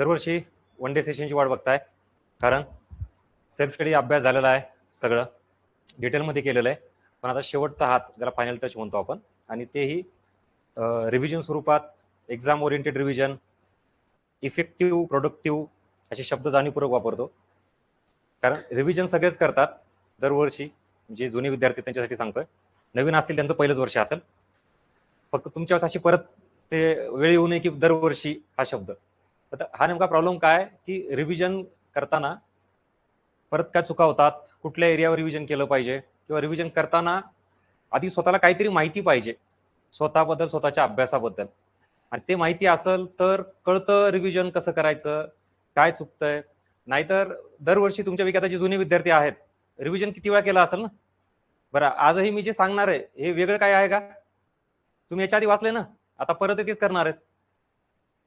दरवर्षी one day सेशनची वाट बघताय, कारण सेल्फ स्टडी अभ्यास झालेला आहे, सगळं डिटेलमध्ये केलेलं आहे. पण आता शेवटचा हात, ज्याला फायनल टच म्हणतो आपण, आणि तेही रिव्हिजन स्वरूपात, exam oriented revision, effective, productive असे शब्द जाणीवपूर्वक वापरतो. कारण रिव्हिजन सगळेच करतात दरवर्षी, जे जुने विद्यार्थी त्यांच्यासाठी सांगतोय. नवीन असतील त्यांचं पहिलंच वर्ष असेल. फक्त तुमच्यावर अशी परत ते वेळ येऊ नये की दरवर्षी हा शब्द. आता हा नेमका प्रॉब्लेम काय, की रिव्हिजन करताना परत काय चुका होतात, कुठल्या एरियावर रिव्हिजन केलं पाहिजे, किंवा रिव्हिजन करताना आधी स्वतःला काहीतरी माहिती पाहिजे स्वतःबद्दल, स्वतःच्या अभ्यासाबद्दल. आणि ते माहिती असेल तर कळतं रिव्हिजन कसं करायचं, काय चुकतंय. नाहीतर दरवर्षी तुमच्यापैकी आता जे जुने विद्यार्थी आहेत, रिव्हिजन किती वेळा केलं असेल ना. बरं, आजही मी जे सांगणार आहे हे वेगळं काय आहे का? तुम्ही याच्या आधी वाचले ना, आता परत तेच करणार आहेत.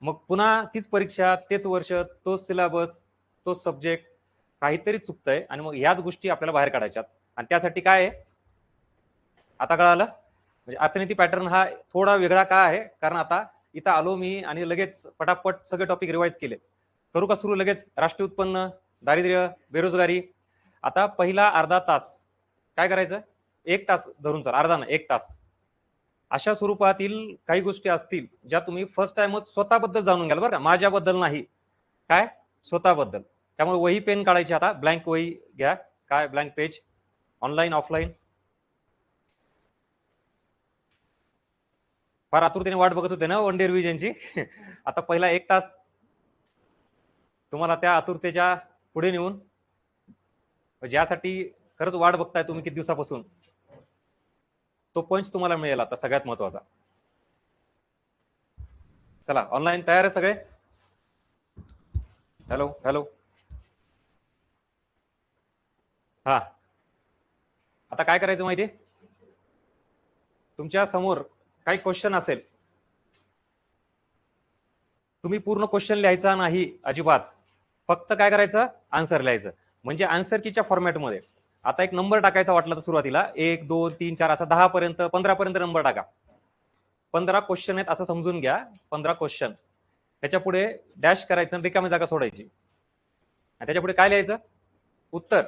मग पुन्हा तीच परीक्षा, तेच वर्ष, तोच सिलेबस, तोच सब्जेक्ट. काहीतरी चुकतंय आणि मग याच गोष्टी आपल्याला बाहेर काढायच्यात. आणि त्यासाठी काय आहे, आता कळालं? म्हणजे अर्थनीती पॅटर्न हा थोडा वेगळा का आहे, कारण आता इथं आलो मी आणि लगेच पटापट सगळे टॉपिक रिवाइज केले. करू का सुरू लगेच? राष्ट्रीय उत्पन्न, दारिद्र्य, बेरोजगारी. आता पहिला अर्धा तास काय करायचं, 1 तास धरून चाल, अर्धा ना 1 तास, अशा स्वरूपातील काही गोष्टी असतील ज्या तुम्ही फर्स्ट टाइमच स्वतःबद्दल जाणून घ्याल, बरं का, माझ्याबद्दल नाही, काय स्वतःबद्दल. त्यामुळे वही पेन काढायची, आता ब्लँक वही घ्या, काय ब्लँक पेज, ऑनलाईन ऑफलाईन. फार आतुरतेने वाट बघत होते ना वन डे रिव्हिजनची. आता पहिला 1 तास तुम्हाला त्या आतुरतेच्या पुढे नेऊन, ज्यासाठी खरंच वाट बघताय तुम्ही किती दिवसापासून, तो पंच तुम्हाला मिळेल आता, सगळ्यात महत्वाचा. चला, ऑनलाईन तयार आहे सगळे? Hello hello. हा, आता काय करायचं माहिती, तुमच्या समोर काही क्वेश्चन असेल, तुम्ही पूर्ण क्वेश्चन लिहायचा नाही अजिबात, फक्त काय करायचं, आन्सर लिहायचं. म्हणजे आन्सर कीच्या फॉर्मॅटमध्ये. आता एक नंबर टाकायचा वाटला तर सुरुवातीला 1 2 3 4 असा 10 पर्यंत 15 पर्यंत नंबर टाका. 15 क्वेश्चन आहेत असं समजून घ्या, 15 क्वेश्चन. त्याच्या पुढे डॅश करायचं, रिकामी जागा सोडायची, आणि त्याच्या पुढे काय लिहायचं, उत्तर.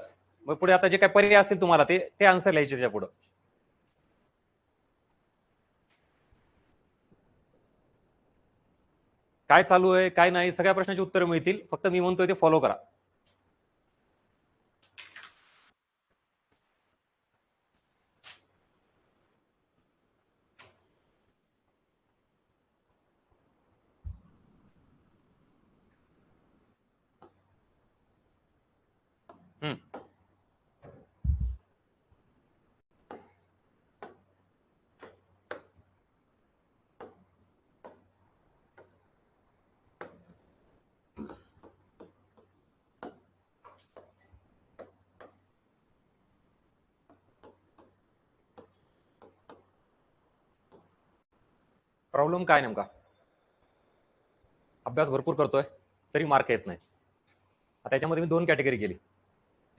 मग पुढे आता जे काही पर्याय असतील तुम्हाला ते आन्सर लिहायचे त्याच्या पुढे. काय चालू आहे काय नाही सगळ्या प्रश्नाची उत्तरं मिळतील, फक्त मी म्हणतोय ते फॉलो करा. प्रॉब्लेम काय नेमका, अभ्यास भरपूर करतोय तरी मार्क येत नाही. त्याच्यामध्ये मी 2 कॅटेगरी केली.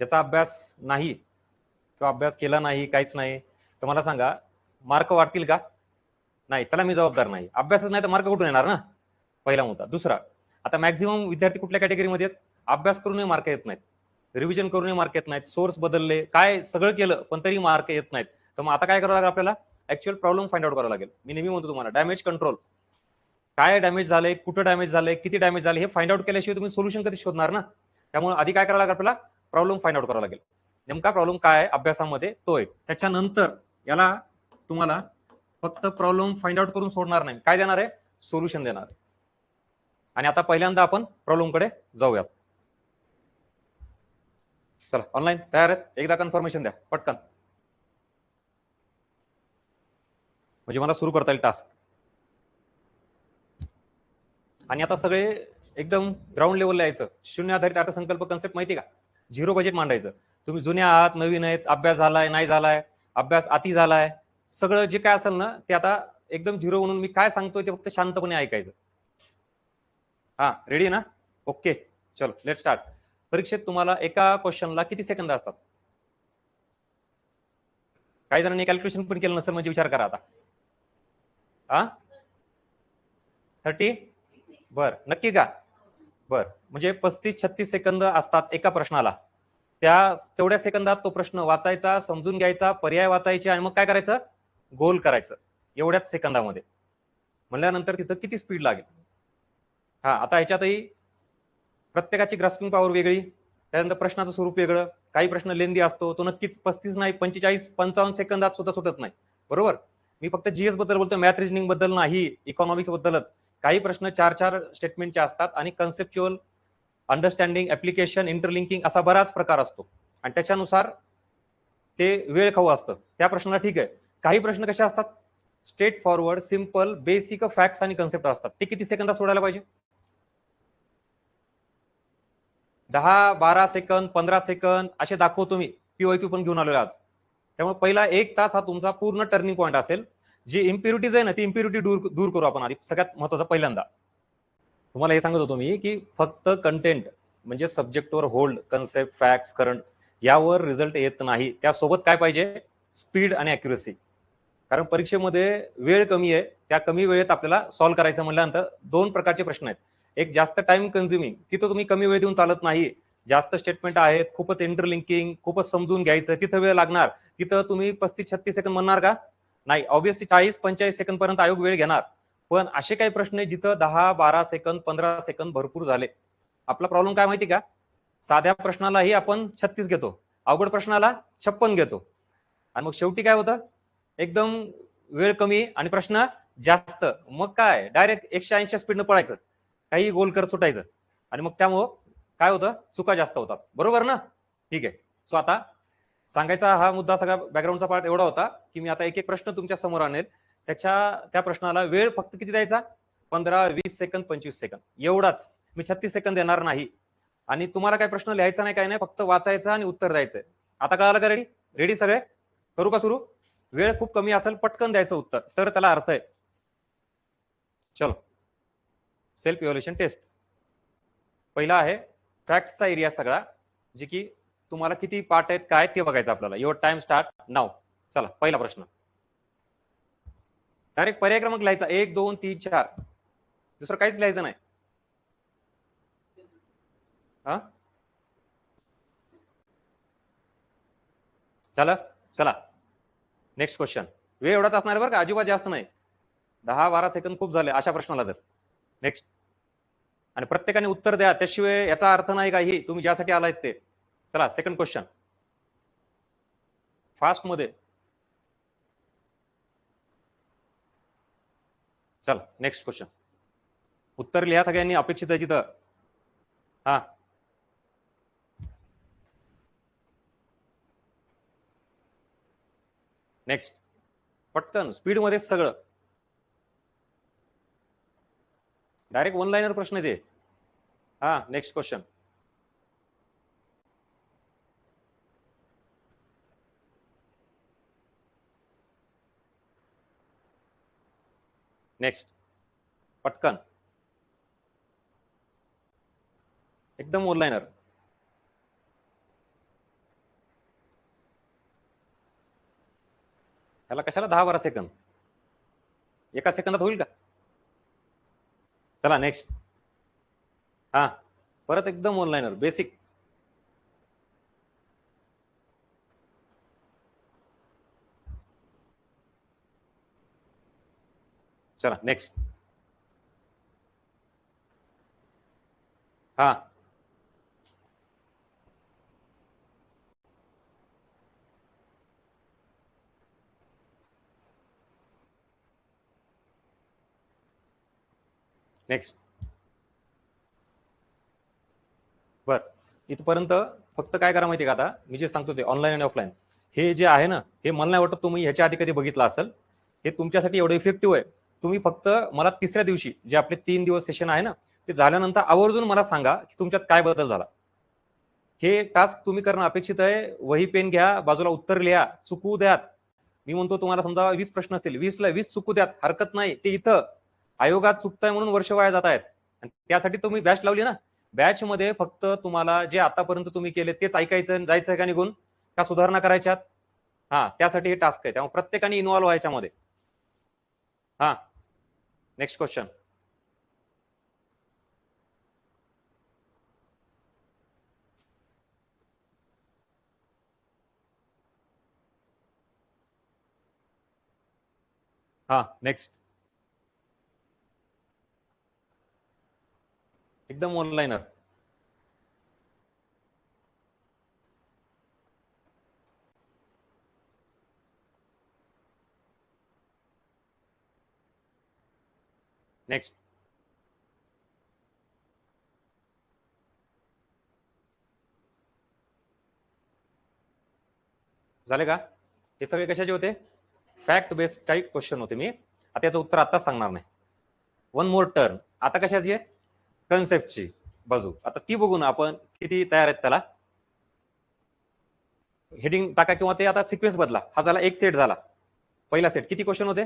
ज्याचा अभ्यास नाही किंवा अभ्यास केला नाही, काहीच नाही, तर मला सांगा मार्क वाढतील का? नाही, त्याला मी जबाबदार नाही. अभ्यासच नाही तर मार्क कुठून येणार ना, पहिला मुद्दा. दुसरा, आता मॅक्झिमम विद्यार्थी कुठल्या कॅटेगरीमध्ये आहेत, अभ्यास करूनही मार्क येत नाहीत, रिव्हिजन करूनही मार्क येत नाहीत, सोर्स बदलले, काय सगळं केलं पण तरी मार्क येत नाहीत. तर मग आता काय करावं लागेल आपल्याला, ऍक्च्युअल प्रॉब्लेम फाइंड आउट करावं लागेल. मी नेहमी म्हणतो तुम्हाला, डॅमेज कंट्रोल. काय डॅमेज झालंय, कुठं डॅमेज झालंय, किती डॅमेज झाले, हे फाइंड आउट केल्याशिवाय तुम्ही सोल्युशन कधी शोधणार ना. त्यामुळे आधी काय करावं लागेल आपल्याला, प्रॉब्लेम फाइंड आउट करावं लागेल. नेमका प्रॉब्लेम काय आहे अभ्यासामध्ये तो आहे. त्याच्यानंतर याला तुम्हाला फक्त प्रॉब्लेम फाइंड आउट करून सोडणार नाही, काय देणार आहे, सोल्युशन देणार. आणि आता पहिल्यांदा आपण प्रॉब्लेम कडे जाऊयात. चला, ऑनलाईन तयार आहेत? एकदा कन्फर्मेशन द्या पटकन, म्हणजे मला सुरू करता येईल टास्क. आणि आता सगळे एकदम ग्राउंड लेवलला यायचं. शून्य आधारित अर्थसंकल्प कन्सेप्ट माहिती का, झिरो बजेट मांडायचं. तुम्ही जुने आहात, नवीन आहेत, अभ्यास झालाय नाही झालाय, अभ्यास अति झालाय, सगळं जे काय असेल ना ते आता एकदम झिरो म्हणून मी काय सांगतोय ते फक्त शांतपणे ऐकायचं. हा, रेडी ना? ओके, चलो लेट स्टार्ट. परीक्षेत तुम्हाला एका क्वेश्चनला किती सेकंद असतात? काही जणांनी कॅल्क्युलेशन पण केलं नसेल, म्हणजे विचार करा आता. हा, 30? बर, नक्की का? बर, म्हणजे 35-36 सेकंद असतात एका प्रश्नाला. त्या तेवढ्या सेकंदात तो प्रश्न वाचायचा, समजून घ्यायचा, पर्याय वाचायचे आणि मग काय करायचं, गोल करायचं एवढ्याच सेकंदामध्ये. म्हणल्यानंतर तिथं किती स्पीड लागेल. हा, आता ह्याच्यातही प्रत्येकाची ग्रास्पिंग पॉवर वेगळी, त्यानंतर प्रश्नाचं स्वरूप वेगळं. काही प्रश्न लेंदी असतो, तो नक्कीच 35 नाही 45-55 सेकंदात सुद्धा सुटत नाही, बरोबर. मी फक्त जीएस बद्दल बोलतो, मॅथ रिजनिंग बद्दल नाही, इकॉनॉमिक्स बद्दलच. काही प्रश्न 4-4 स्टेटमेंटचे असतात आणि कन्सेप्च्युअल, अंडरस्टँडिंग, ऍप्लिकेशन, इंटरलिंकिंग असा बराच प्रकार असतो आणि त्याच्यानुसार ते वेळ खाऊ असतं. त्या प्रश्नाला ठीक आहे. काही प्रश्न कसे असतात, straight forward, simple, basic facts आणि कन्सेप्ट असतात. ते किती सेकंदात सोडायला पाहिजे, 10-12 सेकंद, 15 सेकंद असे दाखवतो मी. पीओक्यू पण घेऊन आलो आज. त्यामुळे पहिला 1 तास हा तुमचा पूर्ण टर्निंग पॉईंट असेल. जी इम्प्युरिटीज आहे ना, ती इम्प्युरिटी दूर करू आपण आधी. सगळ्यात महत्वाचं पहिल्यांदा तुम्हाला हे सांगत होतो मी की फक्त कंटेंट म्हणजे सब्जेक्टवर होल्ड, कन्सेप्ट, फॅक्ट्स, करंट यावर रिझल्ट येत नाही. त्यासोबत काय पाहिजे, स्पीड आणि अॅक्युरेसी. कारण परीक्षेमध्ये वेळ कमी आहे, त्या कमी वेळेत आपल्याला सॉल्व्ह करायचं म्हणल्यानंतर 2 प्रकारचे प्रश्न आहेत. एक जास्त टाइम कन्झ्युमिंग, तिथं तुम्ही कमी वेळ देऊन चालत नाही. जास्त स्टेटमेंट आहेत, खूपच इंटरलिंकिंग, खूपच समजून घ्यायचं, तिथं वेळ लागणार. तिथं तुम्ही 35-36 सेकंद म्हणणार का, नाही. ऑब्व्हियसली 40-45 सेकंद पर्यंत आयोग वेळ घेणार. पण असे काही प्रश्न आहेत जिथं 10-12 सेकंद, 15 सेकंद भरपूर झाले. आपला प्रॉब्लेम काय माहिती का, साध्या प्रश्नालाही आपण 36 घेतो, अवघड प्रश्नाला 56 घेतो आणि मग शेवटी काय होतं, एकदम वेळ कमी आणि प्रश्न जास्त. मग काय, डायरेक्ट 180 स्पीडनं पळायचं, काही गोल करत सुटायचं आणि मग त्यामुळं काय होतं, चुका जास्त होतात, बरोबर ना. ठीक आहे. सो आता सांगायचा हा मुद्दा, सगळा बॅकग्राऊंडचा पार्ट एवढा होता की मी आता एक एक प्रश्न तुमच्या समोर आणेल. त्या प्रश्नाला वेळ फक्त किती द्यायचा, 15-20 सेकंद, 25 सेकंद एवढाच. मी 36 सेकंद देणार नाही. आणि तुम्हाला काय प्रश्न लिहायचा नाही, काय नाही, फक्त वाचायचं आणि उत्तर द्यायचंय. आता कळालं का, रेडी रेडी सगळे, करू का सुरू. वेळ खूप कमी असेल, पटकन द्यायचं उत्तर, तर त्याला अर्थ आहे. चलो, सेल्फ इव्हॅल्युएशन टेस्ट. पहिला आहे फॅक्टचा एरिया सगळा, जे की तुम्हाला किती पार्ट आहेत काय ते बघायचं आपल्याला. युअर टाइम स्टार्ट नाव. चला, पहिला प्रश्न. डायरेक्ट पर्याय क्रमांक लिहायचा, 1, 2, 3, 4, दुसरं काहीच लिहायचं नाही. हा, चला नेक्स्ट क्वेश्चन. वेळ एवढाच असणार बरं का, अजिबात जास्त नाही. 10-12 सेकंद खूप झाले अशा प्रश्नाला तर. नेक्स्ट. आणि प्रत्येकाने उत्तर द्या, त्याशिवाय याचा अर्थ नाही काही तुम्ही ज्यासाठी आलायत ते. चला, सेकंड क्वेश्चन, फास्ट मध्ये. चल, नेक्स्ट क्वेश्चन. उत्तर लिहा सगळ्यांनी, अपेक्षित आहे तिथं. हा, नेक्स्ट. पटकन स्पीड मध्ये सगळं. डायरेक्ट वन लाइनर प्रश्न ते. हा, नेक्स्ट क्वेश्चन. नेक्स्ट, पटकन, एकदम वन लाइनर. त्याला कशाला 10-12 सेकंद, एका सेकंदात होईल का. चला नेक्स्ट. हा, परत एकदम वन लाइनर, बेसिक. चला नेक्स्ट. हा, नेक्स्ट. बर, इथपर्यंत फक्त काय करा माहिती का, आता मी जे सांगतो ते ऑनलाईन आणि ऑफलाईन हे जे आहे ना, हे मला नाही वाटत तुम्ही ह्याच्या आधी कधी बघितलं असेल. हे तुमच्यासाठी एवढं इफेक्टिव्ह आहे. तुम्ही फक्त मला तिसऱ्या दिवशी जे आपले 3 दिवस सेशन आहे ना, ते झाल्यानंतर आवर्जून मला सांगा की तुमच्यात काय बदल झाला. हे टास्क तुम्ही करणं अपेक्षित आहे. वही पेन घ्या, बाजूला उत्तर लिहा, चुकू द्यात. मी म्हणतो तुम्हाला समजा 20 प्रश्न असतील, 20ला 20 चुकू द्यात, हरकत नाही. ते इथं आयोगात चुकताय म्हणून वर्ष वाया जात आहेत. त्यासाठी तुम्ही बॅच लावली ना. बॅच मध्ये फक्त तुम्हाला जे आतापर्यंत तुम्ही केले तेच ऐकायचं, जायचं का निघून, का सुधारणा करायच्यात. हा, त्यासाठी हे टास्क आहे. त्यामुळे प्रत्येकाने इन्व्हॉल्व्ह व्हायच्यामध्ये. हा, नेक्स्ट क्वेश्चन. हा नेक्स्ट. एकदम ऑनलाईनर. नेक्स्ट. झाले का? हे सगळे कशाचे होते? फॅक्ट बेस्ड काही क्वेश्चन होते. मी आता याचं उत्तर आताच सांगणार नाही. One more turn. आता कशाची आहे? कन्सेप्टची बाजू. आता ती बघून आपण किती तयार आहेत त्याला. हेडिंग टाका किंवा ते आता सिक्वेन्स बदला. हा झाला एक सेट झाला. पहिला सेट किती क्वेश्चन होते?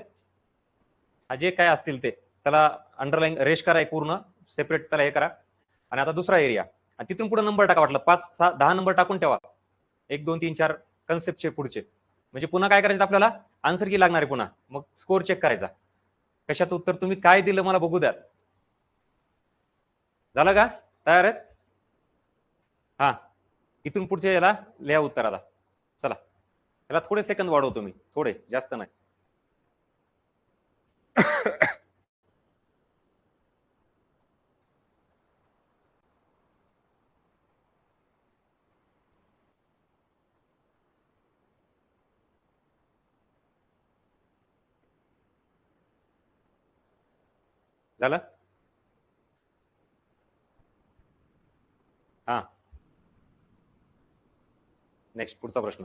जे काय असतील ते त्याला अंडरलाईन रेश करा, पूर्ण सेपरेट त्याला हे करा. आणि आता दुसरा एरिया, आणि तिथून पुढे नंबर टाका. वाटलं 5, 6, 10 नंबर टाकून ठेवा. 1, 2, 3, 4 कन्सेप्टचे पुढचे. म्हणजे पुन्हा काय करायचं आपल्याला? आन्सर की लागणार आहे पुन्हा. मग स्कोर चेक करायचा. कशाचं उत्तर तुम्ही काय दिलं मला बघू द्या. झालं का? तयार आहेत? हा, इथून पुढचे याला लिहा उत्तर. आता चला, याला थोडे सेकंद वाढवतो मी, थोडे, जास्त नाही. झालं? हा, नेक्स्ट पुढचा प्रश्न.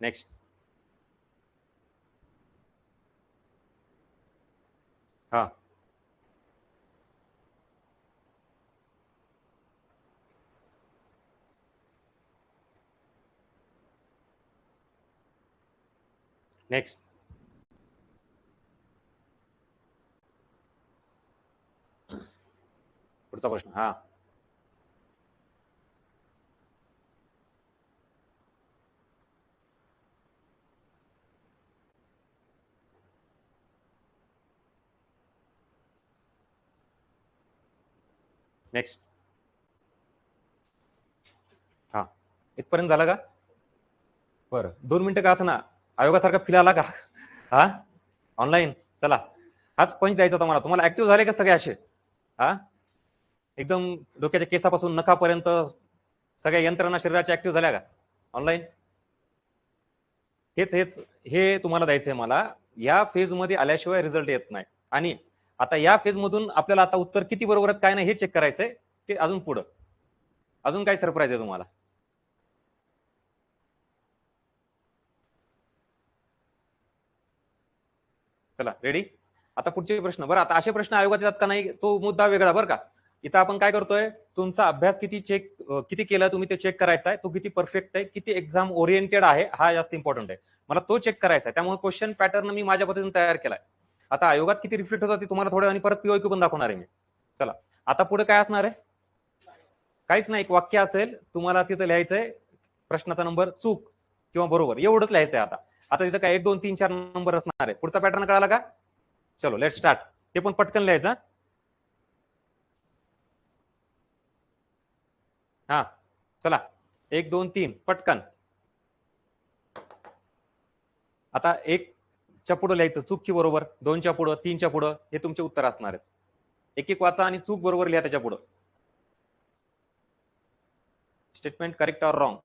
नेक्स्ट. हा, नेक्स्ट. पुढचा प्रश्न. हा, नेक्स्ट. हा, इथपर्यंत झालं का? बरं, 2 मिनिटं का असं ना, आयोगासारखा फील आला का? हा, ऑनलाईन. चला, हाच पंच द्यायचा होता मला. तुम्हाला ऍक्टिव्ह झाले का सगळे असे? हा, एकदम डोक्याच्या केसापासून नखापर्यंत सगळ्या यंत्रणा शरीराच्या ऍक्टिव्ह झाल्या का ऑनलाईन? हेच हेच हे तुम्हाला द्यायचंय मला. या फेज मध्ये आल्याशिवाय रिझल्ट येत नाही. आणि आता या फेज मधून आपल्याला आता उत्तर किती बरोबर आहेत काय नाही हे चेक करायचंय. ते अजून पुढं अजून काय सरप्राईज आहे तुम्हाला? चला, रेडी? आता पुढचे प्रश्न. बरं, आता असे प्रश्न आयोगात येतात का नाही तो मुद्दा वेगळा. बरं का, इथं आपण काय करतोय, तुमचा अभ्यास किती केला तुम्ही ते चेक करायचा आहे. तो किती परफेक्ट आहे, किती एक्झाम ओरिएंटेड आहे, हा जास्त इम्पॉर्टंट आहे. मला तो चेक करायचा आहे. त्यामुळे क्वेश्चन पॅटर्न मी माझ्या पद्धतीने तयार केलाय. आता आयोगात किती रिफ्लेक्ट होतात ते तुम्हाला थोड्या आणि परत पीओक्यू पण दाखवणार आहे मी. चला, आता पुढे काय असणार आहे? काहीच नाही, एक वाक्य असेल, तुम्हाला तिथं लिहायचंय प्रश्नाचा नंबर, चूक किंवा बरोबर, एवढंच लिहायचंय. आता आता तिथं काय 1, 2, 3, 4 नंबर असणार आहे. पुढचा पॅटर्न कळाला का? चलो, लेट स्टार्ट. ते पण पटकन लिहायचं. हा, चला, 1, 2, 3 पटकन. आता 1 च्या पुढे लिहायचं चूक की बरोबर, 2 च्या पुढं, 3 च्या पुढं, हे तुमचे उत्तर असणार आहेत. एक एक वाचा आणि चूक बरोबर लिहा त्याच्या पुढं. Statement correct or wrong.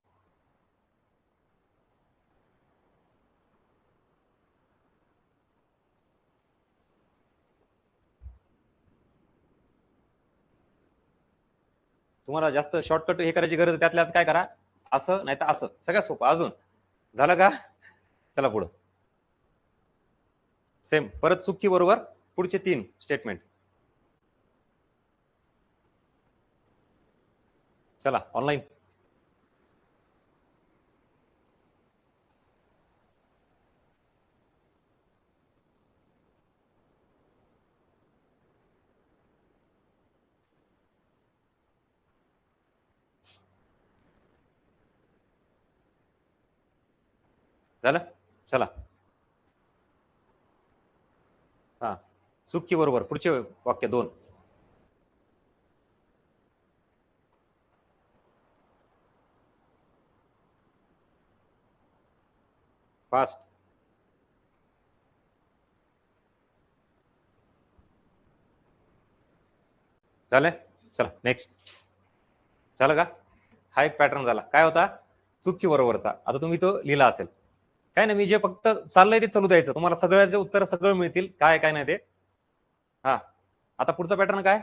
तुम्हाला जास्त शॉर्टकट हे करायची गरज, त्यातल्या काय करा, असं नाही तर असं, सगळ्यात सोपं. अजून झालं का? चला पुढं. सेम, परत चूक की बरोबर, पुढचे 3 स्टेटमेंट. चला, ऑनलाईन. झालं? चला. हा, चूक की बरोबर? पुढचे वाक्य 2. फास्ट. झालं? चला नेक्स्ट. झालं का? हा एक पॅटर्न झाला. काय होता? चूक की बरोबरचा. आता तुम्ही तो लिहिला असेल. काय नाही, मी जे फक्त चाललंय ते चालू द्यायचं. तुम्हाला सगळ्याचे उत्तर सगळं मिळतील. काय नाही ते. हा, आता पुढचा पॅटर्न काय?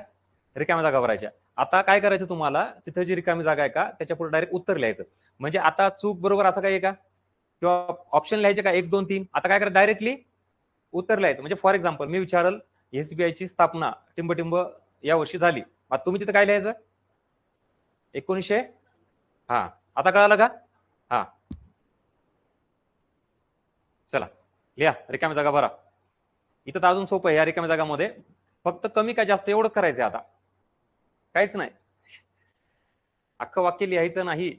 रिकाम्या जागा भरायच्या. आता काय करायचं तुम्हाला? तिथे जी रिकामी जागा आहे का त्याच्या पुढे डायरेक्ट उत्तर लिहायचं. म्हणजे आता चूक बरोबर असं काही आहे का? किंवा ऑप्शन लिहायचे का 1 2 3? आता काय करायचं? डायरेक्टली उत्तर लिहायचं. म्हणजे फॉर एक्झाम्पल मी विचारल एसबीआयची स्थापना टिंबटिंब या वर्षी झाली. आता तुम्ही तिथे काय लिहायचं? 1900. हा, आता कळालं का? हा, चला लिहा, रिकाम्या जागा भरा. इथं तर अजून सोपं आहे. या रिकाम्या जागामध्ये फक्त कमी का जास्त एवढंच करायचंय. आता काहीच नाही, अख्खं वाक्य लिहायचं नाही.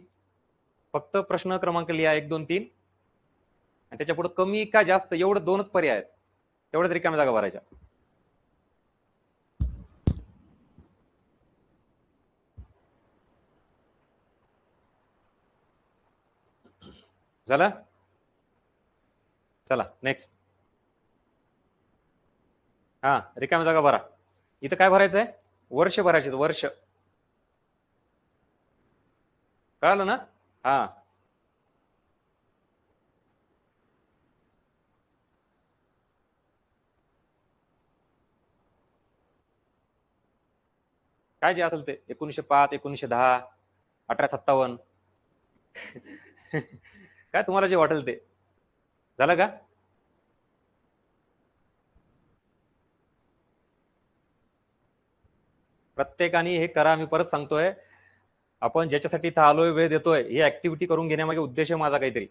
फक्त प्रश्न क्रमांक लिहा 1 2 3 आणि त्याच्या पुढे कमी का जास्त एवढं 2च पर्याय आहेत. तेवढ्याच रिकाम्या जागा भरायच्या. झालं? चला नेक्स्ट. हा, रिकाम्या जागा भरा. इथं काय भरायचंय? वर्ष भरायचे. वर्ष. कळालं ना? हा, काय जे असेल ते 1905 1910 1857 काय तुम्हाला जे वाटेल ते. झालं का? प्रत्येकाने हे करा. मी परत सांगतोय, आपण ज्याच्यासाठी इथं आलोय, वेळ देतोय, ही ऍक्टिव्हिटी करून घेण्यामागे उद्देश आहे माझा काहीतरी.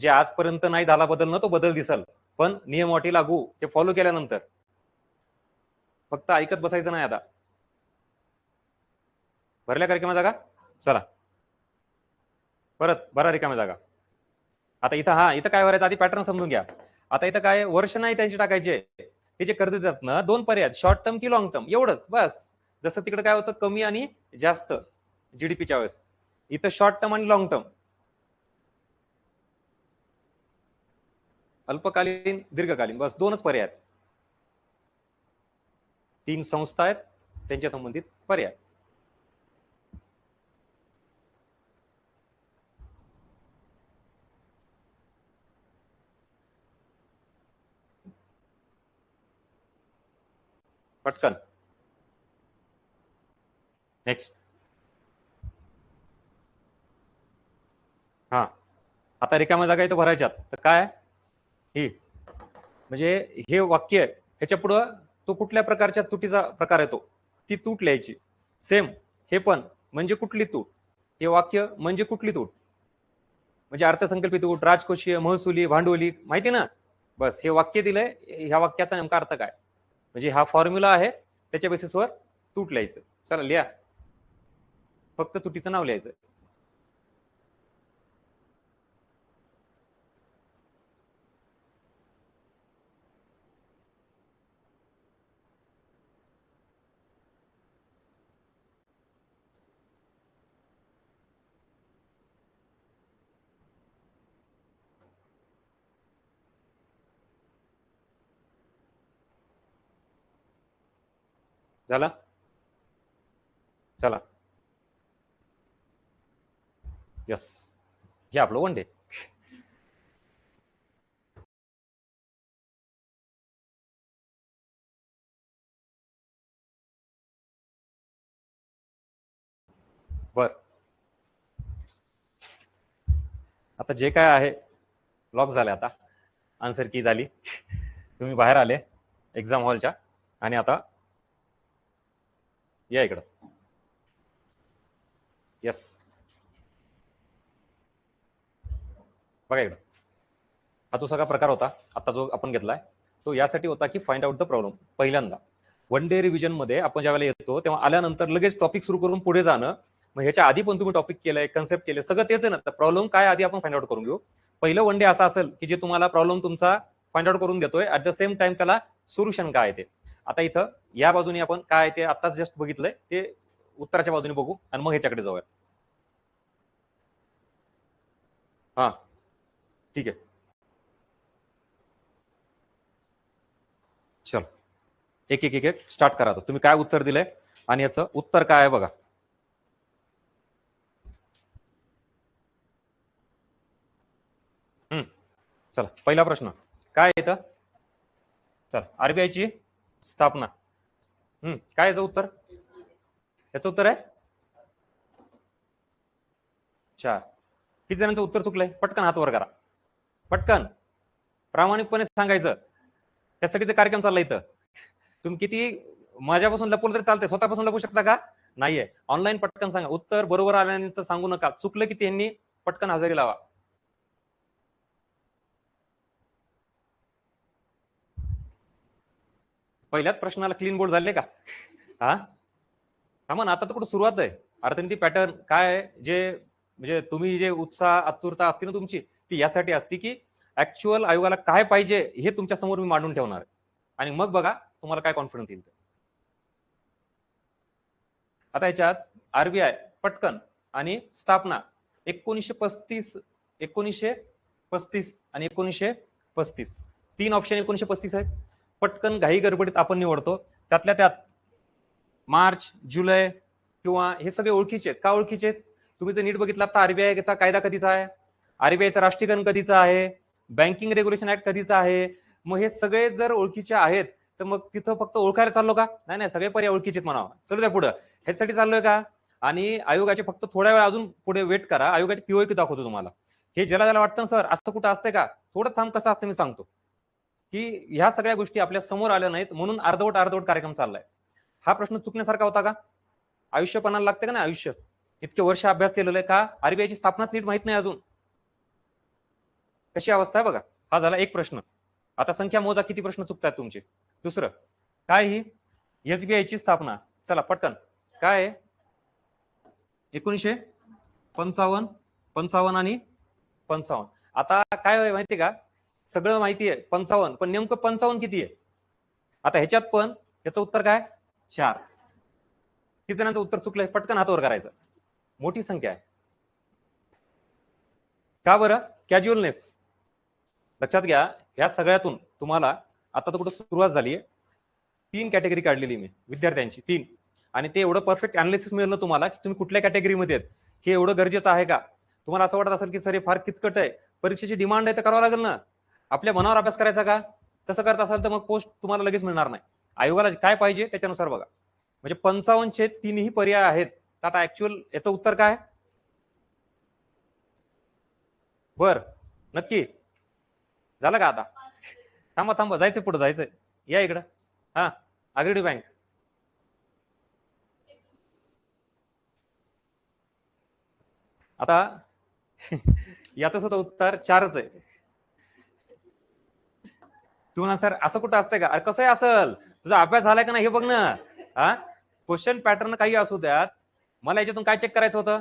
जे आजपर्यंत नाही झाला बदल ना, तो बदल दिसल. पण नियम अटी लागू हे फॉलो केल्यानंतर. फक्त ऐकत बसायचं नाही. आता भरल्या का रिकाम्या जागा? चला परत भरा रिकाम्या जागा. आता इथं काय भरायचं? आधी पॅटर्न समजून घ्या. आता इथं काय वर्ष नाही त्यांचे टाकायचे. ते जे कर्ज देतात ना, 2 पर्याय, शॉर्ट टर्म की लॉंग टर्म, एवढंच बस. जसं तिकडे काय होतं, कमी आणि जास्त जीडीपीच्या वेळेस. इथं शॉर्ट टर्म आणि लॉंग टर्म, अल्पकालीन दीर्घकालीन, बस 2च पर्याय आहेत. 3 संस्था आहेत, त्यांच्या संबंधित पर्याय. पटकन नेक्स्ट. हा, आता रिकाम्या जागा इथं भरायच्यात. तर काय ही म्हणजे हे वाक्य ह्याच्या पुढं तो कुठल्या प्रकारच्या तुटीचा प्रकार येतो ती तूट लिहायची. सेम हे पण म्हणजे कुठली तूट, हे वाक्य म्हणजे कुठली तूट, म्हणजे अर्थसंकल्पित तूट, राजकोषीय, महसुली, भांडवली, माहिती ना. बस हे वाक्य दिलंय, ह्या वाक्याचा नेमका अर्थ काय, म्हणजे हा फॉर्म्युला आहे, त्याच्या बेसिसवर तूट लिहायचं. चला लिहा, फक्त तुटीचं नाव लिहायचं. झाला? चला यस, हे आपलं वन डे. बर, आता जे काय आहे लॉक झाले. आता आन्सर की झाली, तुम्ही बाहेर आले एक्झाम हॉलच्या. आणि आता या इकडं. यस, बघा इकडं. हा जो सगळा प्रकार होता आता जो आपण घेतलाय, तो यासाठी होता की फाइंड आउट द प्रॉब्लेम. पहिल्यांदा वन डे रिव्हिजन मध्ये आपण ज्यावेळेला येतो तेव्हा आल्यानंतर लगेच टॉपिक सुरू करून पुढे जाणं. मग ह्याच्या आधी पण तुम्ही टॉपिक केलंय, कन्सेप्ट केले, सगळं तेच आहे ना. प्रॉब्लेम काय आधी आपण फाइंड आउट करून घेऊ. पहिलं वन डे असं असेल की जे तुम्हाला प्रॉब्लेम तुमचा फाइंड आउट करून देतोय, ऍट द सेम टाइम त्याला सोल्युशन काय आहे ते. आता इथं या बाजूने आपण काय ते आताच जस्ट बघितलंय ते उत्तराच्या बाजूने बघू आणि मग ह्याच्याकडे जाऊया. हा ठीक आहे, चल एक एक एक एक स्टार्ट करा. आता तुम्ही काय उत्तर दिलंय आणि याचं उत्तर काय आहे बघा. चला पहिला प्रश्न काय येतं. चल आरबीआयची स्थापना. काय याचं उत्तर? याचं उत्तर आहे 4. किती जणांचं उत्तर चुकलंय? पटकन हात वर करा, पटकन प्रामाणिकपणे सांगायचं. त्यासाठी ते कार्यक्रम चालला इथं. तुम्ही किती माझ्यापासून लपवलं तरी चालतंय, स्वतःपासून लपू शकता का? नाहीये. ऑनलाईन पटकन सांगा. उत्तर बरोबर आल्याचं सांगू नका. चुकलं की त्यांनी पटकन हजेरी लावा. पहिल्याच प्रश्नाला क्लीन बोर्ड झाले का? हा मग आता तर कुठं सुरुवात आहे. अर्थात ती पॅटर्न काय आहे, जे म्हणजे तुम्ही जे उत्साह आतुरता असते ना तुमची, ती यासाठी असते की ऍक्च्युअल आयोगाला काय पाहिजे हे तुमच्या समोर मी मांडून ठेवणार आहे आणि मग बघा तुम्हाला काय कॉन्फिडन्स येईल. आता याच्यात आरबीआय पटकन आणि स्थापना 1935 आणि 1935 तीन ऑप्शन 1935 आहेत. पटकन घाई गडबडीत आपण निवडतो. त्यातल्या त्यात मार्च जुलै किंवा हे सगळे ओळखीचे आहेत. का ओळखीचे आहेत? तुम्ही जर नीट बघितला तर आरबीआयचा कायदा कधीचा आहे, आरबीआयचं राष्ट्रीयकरण कधीचं आहे, बँकिंग रेग्युलेशन ऍक्ट कधीचा आहे. मग हे सगळे जर ओळखीचे आहेत तर मग तिथं फक्त ओळखायला चाललो का? नाही, सगळे पर्याय ओळखीचे म्हणावं. चलू द्या पुढं. ह्यासाठी चाललोय का? आणि आयोगाचे फक्त थोड्या वेळ अजून पुढे वेट करा. आयोगाचे पीओके दाखवतो तुम्हाला. हे ज्याला वाटतं सर असं कुठं असतं का, थोडं थांब. कसं असतं मी सांगतो की ह्या सगळ्या गोष्टी आपल्या समोर आल्या नाहीत म्हणून अर्धवट कार्यक्रम चाललाय. हा प्रश्न चुकण्यासारखा होता का? आयुष्य पणाला लागतं का नाही? आयुष्य इतके वर्ष अभ्यास केलेलं आहे का? आरबीआयची स्थापनाच नीट माहित नाही अजून. कशी अवस्था आहे बघा. हा झाला एक प्रश्न. आता संख्या मोजा किती प्रश्न चुकतात तुमचे. दुसरं काय? ही एसबीआयची स्थापना. चला पटकन काय आहे? 1955 55 आणि 55. आता काय आहे माहितीये का? सगळं माहिती आहे 55, पण नेमकं 55 किती आहे? आता ह्याच्यात पण याचं उत्तर काय? 4. किती जणांचं उत्तर चुकलंय? पटकन हात वर करायचं. मोठी संख्या आहे. का बरं? कॅज्युअलनेस. लक्षात घ्या, ह्या सगळ्यातून तुम्हाला आता तर कुठं सुरुवात झाली आहे. 3 कॅटेगरी काढलेली मी विद्यार्थ्यांची, 3. आणि ते एवढं परफेक्ट अनालिसिस मिळलं तुम्हाला की तुम्ही कुठल्या कॅटेगरीमध्ये आहेत हे एवढं गरजेचं आहे का? तुम्हाला असं वाटत असेल की सर हे फार किचकट आहे, परीक्षेची डिमांड आहे तर करावं लागेल ना. आपल्या मनावर अभ्यास करायचा का? तसं करत असाल तर मग पोस्ट तुम्हाला लगेच मिळणार नाही. आयोगाला काय पाहिजे त्याच्यानुसार बघा. म्हणजे 55चे 3ही पर्याय आहेत. आता ऍक्च्युअल याचं उत्तर काय? बर नक्की झालं का? आता थांबा जायचंय, पुढे जायचंय. या इकडं. हा अग्रणी बँक. आता याचं सुद्धा उत्तर 4च आहे. तुम्हाला सर असं कुठं असतंय का? अरे कसंही असल, तुझा अभ्यास झालाय का नाही हे बघ ना. हा क्वेश्चन पॅटर्न काही असू द्यात, मला याच्यातून काय चेक करायचं होतं?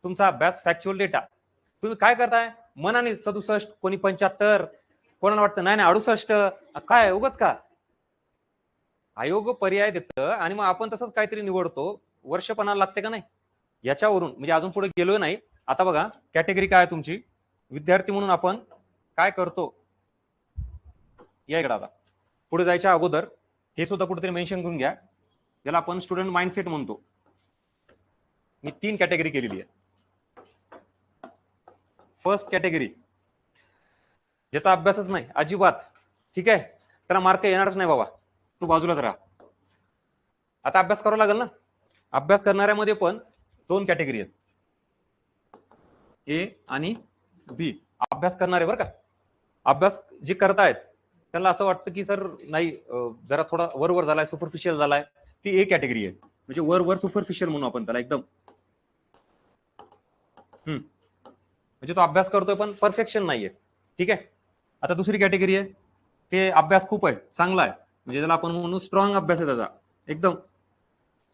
तुमचा अभ्यास, फॅक्च्युअल डेटा. तुम्ही काय करताय? मनाने 67, कोणी 75, कोणाला वाटतं नाही 68. काय उगच का? आयोग पर्याय देतं आणि मग आपण तसंच काहीतरी निवडतो. वर्षपणाला लागते का नाही? याच्यावरून म्हणजे अजून पुढे गेलो नाही. आता बघा कॅटेगरी काय आहे तुमची. विद्यार्थी म्हणून आपण काय करतो या इकडे. आता पुढे जायच्या अगोदर हे सुद्धा कुठेतरी मेन्शन करून घ्या. ज्याला आपण स्टुडंट माइंडसेट म्हणतो. मी 3 कॅटेगरी केलेली आहे. फर्स्ट कॅटेगरी ज्याचा अभ्यासच नाही अजिबात, ठीक आहे, त्याला मार्क येणारच नाही बाबा, तू बाजूलाच राहा. आता अभ्यास करावा लागेल ना. अभ्यास करणाऱ्यामध्ये पण 2 कॅटेगरी आहेत, ए आणि बी. अभ्यास करणारे बरं का. अभ्यास जे करतायत त्यांना असं वाटतं की सर नाही जरा थोडा वर झालाय, सुपरफिशियल झालाय, ती ए कॅटेगरी आहे. म्हणजे वर सुपरफिशियल म्हणू आपण त्याला एकदम. म्हणजे तो अभ्यास करतोय पण परफेक्शन नाहीये, ठीक आहे. आता दुसरी कॅटेगरी आहे, ते अभ्यास खूप आहे, चांगला आहे, म्हणजे त्याला आपण म्हणू स्ट्रॉंग अभ्यास आहे त्याचा, एकदम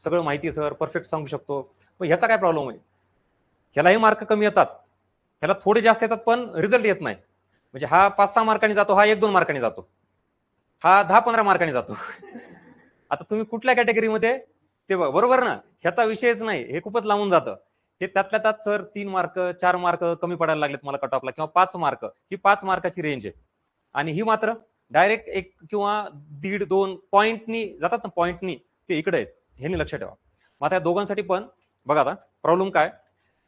सगळं माहिती सर परफेक्ट सांगू शकतो. पण ह्याचा काय प्रॉब्लेम आहे? ह्यालाही मार्क कमी येतात, ह्याला थोडे जास्त येतात पण रिझल्ट येत नाही. म्हणजे हा 5-6 मार्कांनी जातो, हा 1-2 मार्कांनी जातो, हा 10-15 मार्कांनी जातो. आता तुम्ही कुठल्या कॅटेगरीमध्ये ते बरोबर ना, ह्याचा विषयच नाही, हे खूपच लांबून जातं. हे त्यातल्या त्यात सर 3 मार्क 4 मार्क कमी पडायला लागलेत मला कट ऑफला, किंवा 5 मार्क, ही 5 मार्काची रेंज आहे. आणि ही मात्र डायरेक्ट 1 किंवा 1.5-2 पॉईंटनी जातात ना, पॉईंटनी ते इकडे आहेत, हे लक्षात ठेवा. मग त्या दोघांसाठी पण बघा आता प्रॉब्लेम काय.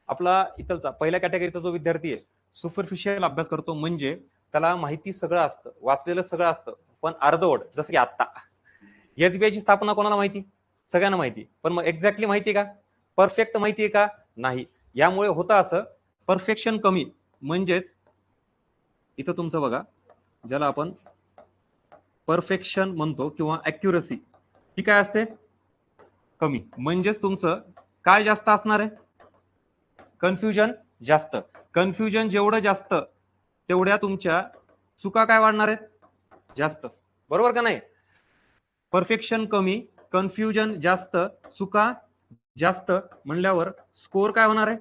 आपला इथलचा पहिल्या कॅटेगरीचा जो विद्यार्थी आहे, सुपरफिशियल अभ्यास करतो, म्हणजे त्याला माहिती सगळं असतं, वाचलेलं सगळं असतं, पण अर्धवट. जसं की आता एसबीआयची स्थापना कोणाला माहिती? सगळ्यांना माहिती, पण मग एक्झॅक्टली माहिती का? परफेक्ट माहिती आहे का? नाही. यामुळे होतं असं, परफेक्शन कमी, म्हणजेच इथं तुमचं बघा, ज्याला आपण परफेक्शन म्हणतो किंवा ऍक्युरसी, ही काय असते? कमी. म्हणजेच तुमचं काय जास्त असणार आहे? कन्फ्युजन जास्त. कन्फ्युजन जेवढं जास्त, तेवढ्या तुमच्या चुका काय वाढणार आहेत? जास्त. बरोबर का नाही? परफेक्शन कमी, कन्फ्युजन जास्त, चुका जास्त म्हणल्यावर स्कोर काय होणार आहे?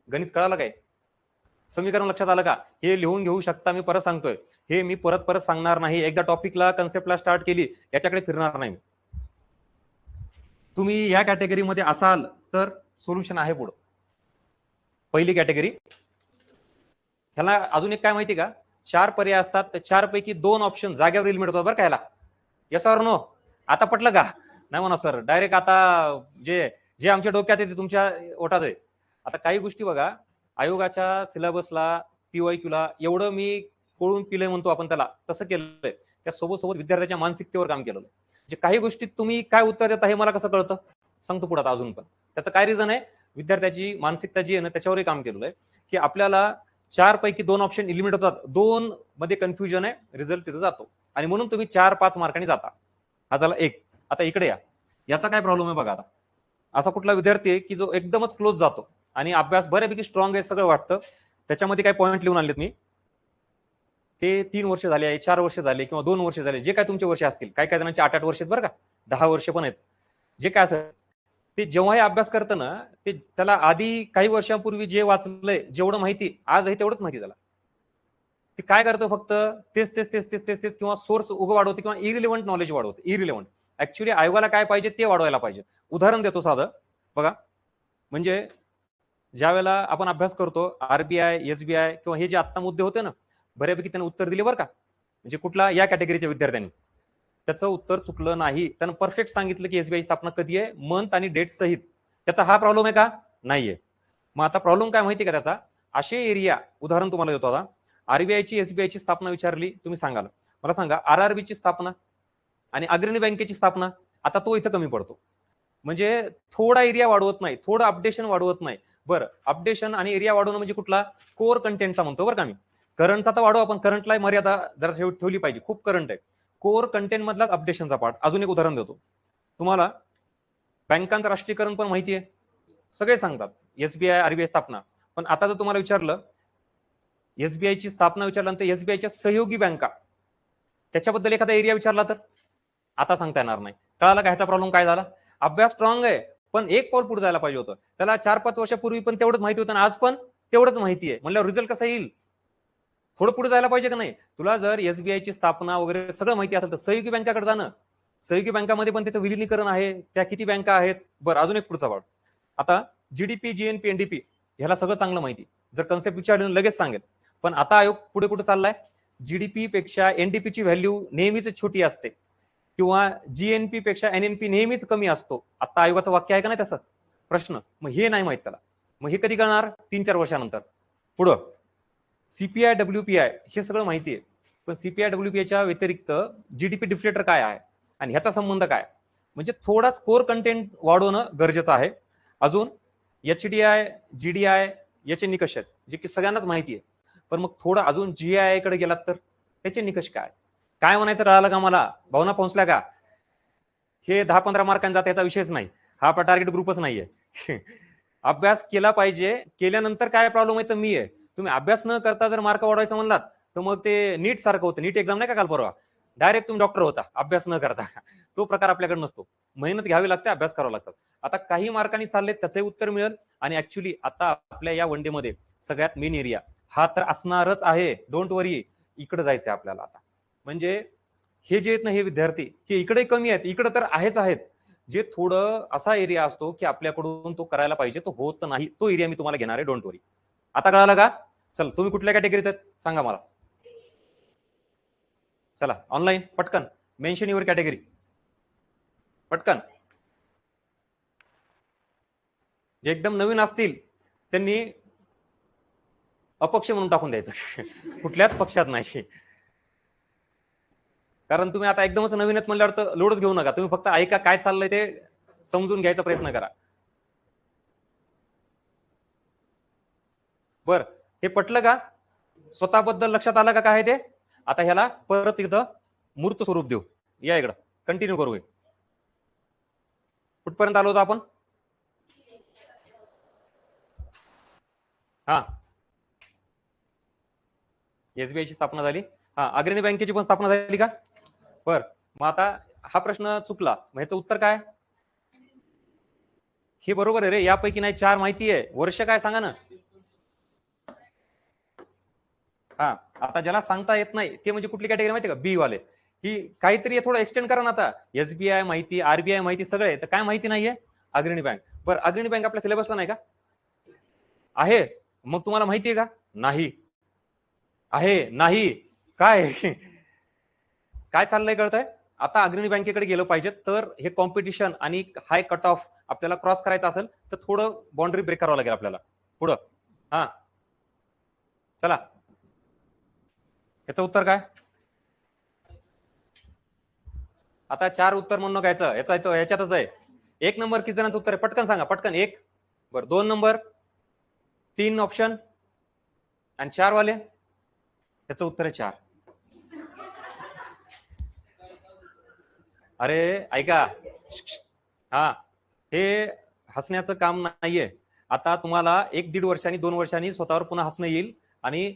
गणित कळालं काय? समीकरण लक्षात आलं का? हे लिहून घेऊ शकता. मी परत सांगतोय, हे मी परत परत सांगणार नाही. एकदा टॉपिकला कन्सेप्टला स्टार्ट केली, याच्याकडे फिरणार नाही. तुम्ही या कॅटेगरीमध्ये असाल तर सोल्युशन आहे पुढं. पहिली कॅटेगरी, ह्याला अजून एक काय माहिती का? 4 पर्याय असतात, तर 4 पैकी 2 ऑप्शन जागेवर एलिमिनेट होतात बरं का ह्याला. Yes or no? आता पटलं का? नाही म्हणा सर, डायरेक्ट आता जे जे आमच्या डोक्यात आहे ते तुमच्या ओठात आहे. आता काही गोष्टी बघा, आयोगाच्या सिलेबसला, पीवायक्यूला एवढं मी कोळून पिलंय म्हणतो आपण त्याला, तसं केलंय. त्या सोबत सोबत विद्यार्थ्याच्या मानसिकतेवर काम केलं. म्हणजे काही गोष्टीत तुम्ही काय उत्तर देता हे मला कसं कळतं? सांगतो पुढे अजून पण. त्याचं काय रिझन आहे? विद्यार्थ्याची मानसिकता जी आहे ना, त्याच्यावरही काम केलेलं आहे, की आपल्याला 4 पैकी 2 ऑप्शन एलिमिनेट होतात, 2 मध्ये कन्फ्युजन आहे, रिझल्ट तिथे जातो, आणि म्हणून तुम्ही 4-5 मार्कांनी जाता. हा झाला एक. आता इकडे या, याचा काय प्रॉब्लेम आहे बघा. आता असा कुठला विद्यार्थी आहे की जो एकदमच क्लोज जातो आणि अभ्यास बऱ्यापैकी स्ट्रॉंग आहे, सगळं वाटतं, त्याच्यामध्ये काय पॉईंट लिहून आणलेत मी, ते 3 वर्ष झाले, 4 वर्ष झाले, किंवा 2 वर्ष झाले, जे काय तुमचे वर्ष असतील, काय काय जणांचे 8-8 वर्ष आहेत बरं का, 10 वर्ष पण आहेत, जे काय असेल ते जेव्हाही अभ्यास करतं ना, ते त्याला आधी काही वर्षांपूर्वी जे वाचलंय, जेवढं माहिती आज आहे तेवढंच माहिती त्याला. ते काय करतो? फक्त तेच तेच तेच तेच तेच तेच, किंवा सोर्स उगं वाढवते, किंवा इरिलेव्हंट नॉलेज वाढवते. इरिलेव्हंट. ऍक्च्युली आयोगाला काय पाहिजे ते वाढवायला पाहिजे. उदाहरण देतो साधं बघा. म्हणजे ज्या वेळेला आपण अभ्यास करतो, आरबीआय, एसबीआय किंवा हे जे आत्ता मुद्दे होते ना, बऱ्यापैकी त्यांनी उत्तर दिले बरं का. म्हणजे कुठला या कॅटेगरीच्या विद्यार्थ्यांनी त्याचं उत्तर चुकलं नाही. त्यानं परफेक्ट सांगितलं की एसबीआय स्थापना कधी आहे, मंथ आणि डेट सहित. त्याचा हा प्रॉब्लेम आहे का? नाहीये. मग आता प्रॉब्लेम काय माहिती का त्याचा? असे एरिया, उदाहरण तुम्हाला देतो आता. आरबीआयची एसबीआयची स्थापना विचारली, तुम्ही सांगाल. मला सांगा, आरआरबीची स्थापना आणि अग्रणी बँकेची स्थापना, आता तो इथं कमी पडतो. म्हणजे थोडा एरिया वाढवत नाही, थोडं अपडेशन वाढवत नाही. बरं, अपडेशन आणि एरिया वाढवणं म्हणजे कुठला? कोर कंटेंटचा म्हणतो बरं का मी. करंटचा तर वाढवा, पण करंटला मर्यादा जरा ठेवली पाहिजे, खूप करंट आहे. कोर कंटेंट मधलाच अपडेशनचा पार्ट. अजून एक उदाहरण देतो तुम्हाला. बँकांचं राष्ट्रीयकरण पण माहिती आहे, सगळे सांगतात एसबीआय, आरबीआय स्थापना. पण आता जर तुम्हाला विचारलं एसबीआयची स्थापना विचारल्यानंतर एसबीआयच्या सहयोगी बँका, त्याच्याबद्दल एखादा एरिया विचारला तर आता सांगता येणार नाही. कळाला का ह्याचा प्रॉब्लेम काय झाला? अभ्यास स्ट्रॉंग आहे, पण एक पाऊल पुढे जायला पाहिजे होतं. त्याला 4-5 वर्षापूर्वी पण तेवढंच माहिती होतं, आणि आज पण तेवढंच माहिती आहे, म्हणल्यावर रिझल्ट कसा येईल? थोडं पुढे जायला पाहिजे का नाही? तुला जर एसबीआयची स्थापना वगैरे सगळं माहिती असेल तर सहयोगी बँकाकडे जाणं. सहयोगी बँकामध्ये पण त्याचं विलिनीकरण आहे, त्या किती बँका आहेत. बरं, अजून एक पुढचा पार्ट. आता जीडीपी, जीएनपी, एनडीपी, ह्याला सगळं चांगलं माहिती. जर कन्सेप्ट विचारलं लगेच सांगेल. पण आता आयोग पुढे कुठे चाललाय? जीडीपी पेक्षा एनडीपीची व्हॅल्यू नेहमीच छोटी असते, किंवा जीएनपी पेक्षा एनएनपी नेहमीच कमी असतो. आता आयोगाचं वाक्य आहे का नाही तसं? प्रश्न. मग हे नाही माहित त्याला. मग हे कधी करणार? 3-4 वर्षानंतर. पुढं सीपीआय, डब्ल्यूपीआय, हे सगळं माहिती आहे, पण सीपीआय, डब्ल्यूपीआयच्या व्यतिरिक्त जीडीपी डिफ्लेटर काय आहे आणि ह्याचा संबंध काय, म्हणजे थोडाच कोर कंटेंट वाढवणं गरजेचं आहे. अजून एचडीआय, जीडीआय याचे निकष आहेत, जे की सगळ्यांनाच माहिती आहे. पण मग थोडं अजून जीआय कडे गेलात तर त्याचे निकष काय काय म्हणायचं कळालं का मला? भावना पोहोचल्या का? हे 10-15 मार्कांचा त्याचा विषयच नाही, हा आपला टार्गेट ग्रुपच नाहीये. अभ्यास केला पाहिजे, केल्यानंतर काय प्रॉब्लेम आहे तर मी आहे. तुम्ही अभ्यास न करता जर मार्क वाढवायचं म्हणलात तर मग ते नीट सारखं होतं. नीट एक्झाम नाही का काल परवा, डायरेक्ट तुम्ही डॉक्टर होता अभ्यास न करता. तो प्रकार आपल्याकडे नसतो. मेहनत घ्यावी लागते, अभ्यास करावा लागतात. आता काही मार्कांनी चालले त्याचंही उत्तर मिळेल. आणि ऍक्च्युली आता आपल्या या वन डे मध्ये सगळ्यात मेन एरिया हा तर असणारच आहे, डोंट वरी. इकडे जायचंय आपल्याला आता. म्हणजे हे जे आहेत ना हे विद्यार्थी हे इकडे कमी आहेत, इकडे तर आहेत. जे थोडं असा एरिया असतो की आपल्याकडून तो करायला पाहिजे, तो होत नाही, तो एरिया मी तुम्हाला घेणार आहे, डोंट वरी. आता कळालं का? चल, तुम्ही कुठल्या कॅटेगरीत आहेत सांगा मला. चला ऑनलाईन पटकन मेन्शन युअर कॅटेगरी पटकन. जे एकदम नवीन असतील त्यांनी अपक्ष म्हणून टाकून द्यायचं कुठल्याच पक्षात नाही. कारण तुम्ही आता एकदमच नवीन आहेत म्हणल्यावर तर लोडच घेऊ नका, तुम्ही फक्त ऐका काय चाललंय ते समजून घ्यायचा प्रयत्न करा. बर, हे पटलं का? स्वतःबद्दल लक्षात आलं का काय ते? आता ह्याला परत इथं मूर्त स्वरूप देऊ. या इकडं कंटिन्यू करू. कुठपर्यंत आलो होतो आपण? हा, एसबीआयची स्थापना झाली. हा, अग्रणी बँकेची पण स्थापना झाली का? बर, मग आता हा प्रश्न चुकला, मग ह्याचं उत्तर काय? हे बरोबर आहे रे, यापैकी नाही 4 माहिती आहे. वर्ष काय सांगा ना. हा, आता ज्याला सांगता येत नाही ते म्हणजे कुठली कॅटेगरी माहिती का? बी वाले. ही काहीतरी थोडं एक्सटेंड करा ना. आता एसबीआय माहिती, आरबीआय माहिती सगळे, तर काय माहिती नाहीये? अग्रणी बँक. बरं, अग्रणी बँक आपल्या सिलेबसला नाही का? आहे. मग तुम्हाला माहिती आहे का? नाही आहे. नाही काय काय चाललंय कळतंय? आता अग्रणी बँकेकडे गेलं पाहिजे, तर हे कॉम्पिटिशन आणि हाय कट ऑफ आपल्याला क्रॉस करायचं असेल तर थोडं बाउंड्री ब्रेक करावं लागेल आपल्याला पुढं. हा, चला, याचं उत्तर काय? आता 4 उत्तर म्हणून घ्यायचं, याच्यातच आहे. 1 नंबर किती जणांचं उत्तर आहे पटकन सांगा, पटकन. 1 बरं, 2 नंबर, 3 ऑप्शन आणि 4 वाले. याचं उत्तर आहे 4. अरे ऐका, हा, हे हसण्याचं काम नाहीये. आता तुम्हाला 1-1.5 वर्षांनी 2 वर्षांनी स्वतःवर पुन्हा हसणं येईल आणि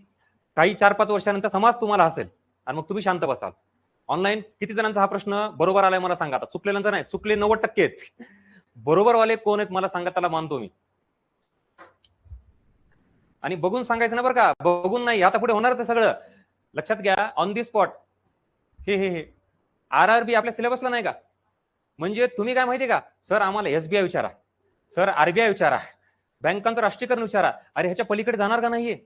काही 4-5 वर्षानंतर समाज तुम्हाला हसेल आणि मग तुम्ही शांत बसाल. ऑनलाईन किती जणांचा हा प्रश्न बरोबर आलाय मला सांगा. आता चुकलेल्यांचा नाही, चुकले 90% आहेत. बरोबरवाले कोण आहेत मला सांगा, त्याला मानतो मी. आणि बघून सांगायचं ना बरं का, बघून नाही. आता पुढे होणारच आहे सगळं, लक्षात घ्या. On the spot. हे आरआरबी आपल्या सिलेबसला नाही का? म्हणजे तुम्ही काय माहितीये का, सर आम्हाला एसबीआय विचारा, सर आरबीआय विचारा, बँकांचं राष्ट्रीयकरण विचारा. अरे ह्याच्या पलीकडे जाणार का नाहीये?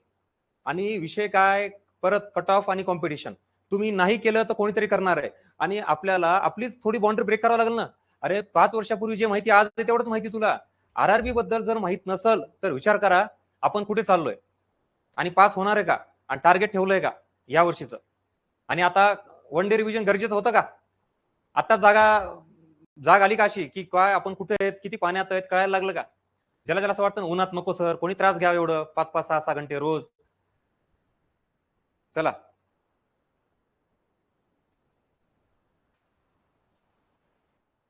आणि विषय काय, परत कट ऑफ आणि कॉम्पिटिशन. तुम्ही नाही केलं तर कोणीतरी करणार आहे आणि आपल्याला आपलीच थोडी बाउंड्री ब्रेक करावं लागेल ना. अरे 5 वर्षापूर्वी जे माहिती आज तेवढंच माहिती तुला. आरआरबी बद्दल जर माहित नसल तर विचार करा आपण कुठे चाललोय आणि पास होणार आहे का आणि टार्गेट ठेवलंय का या वर्षीचं. आणि आता वन डे रिव्हिजन गरजेचं होतं का? आता जाग आली का अशी की काय आपण कुठे आहेत, किती पाण्यात आहेत कळायला लागलं का? ज्याला ज्याला असं वाटतं उन्हात नको सर, कोणी त्रास घ्यावं एवढं 5-5, 6-6 घंटे रोज. चला,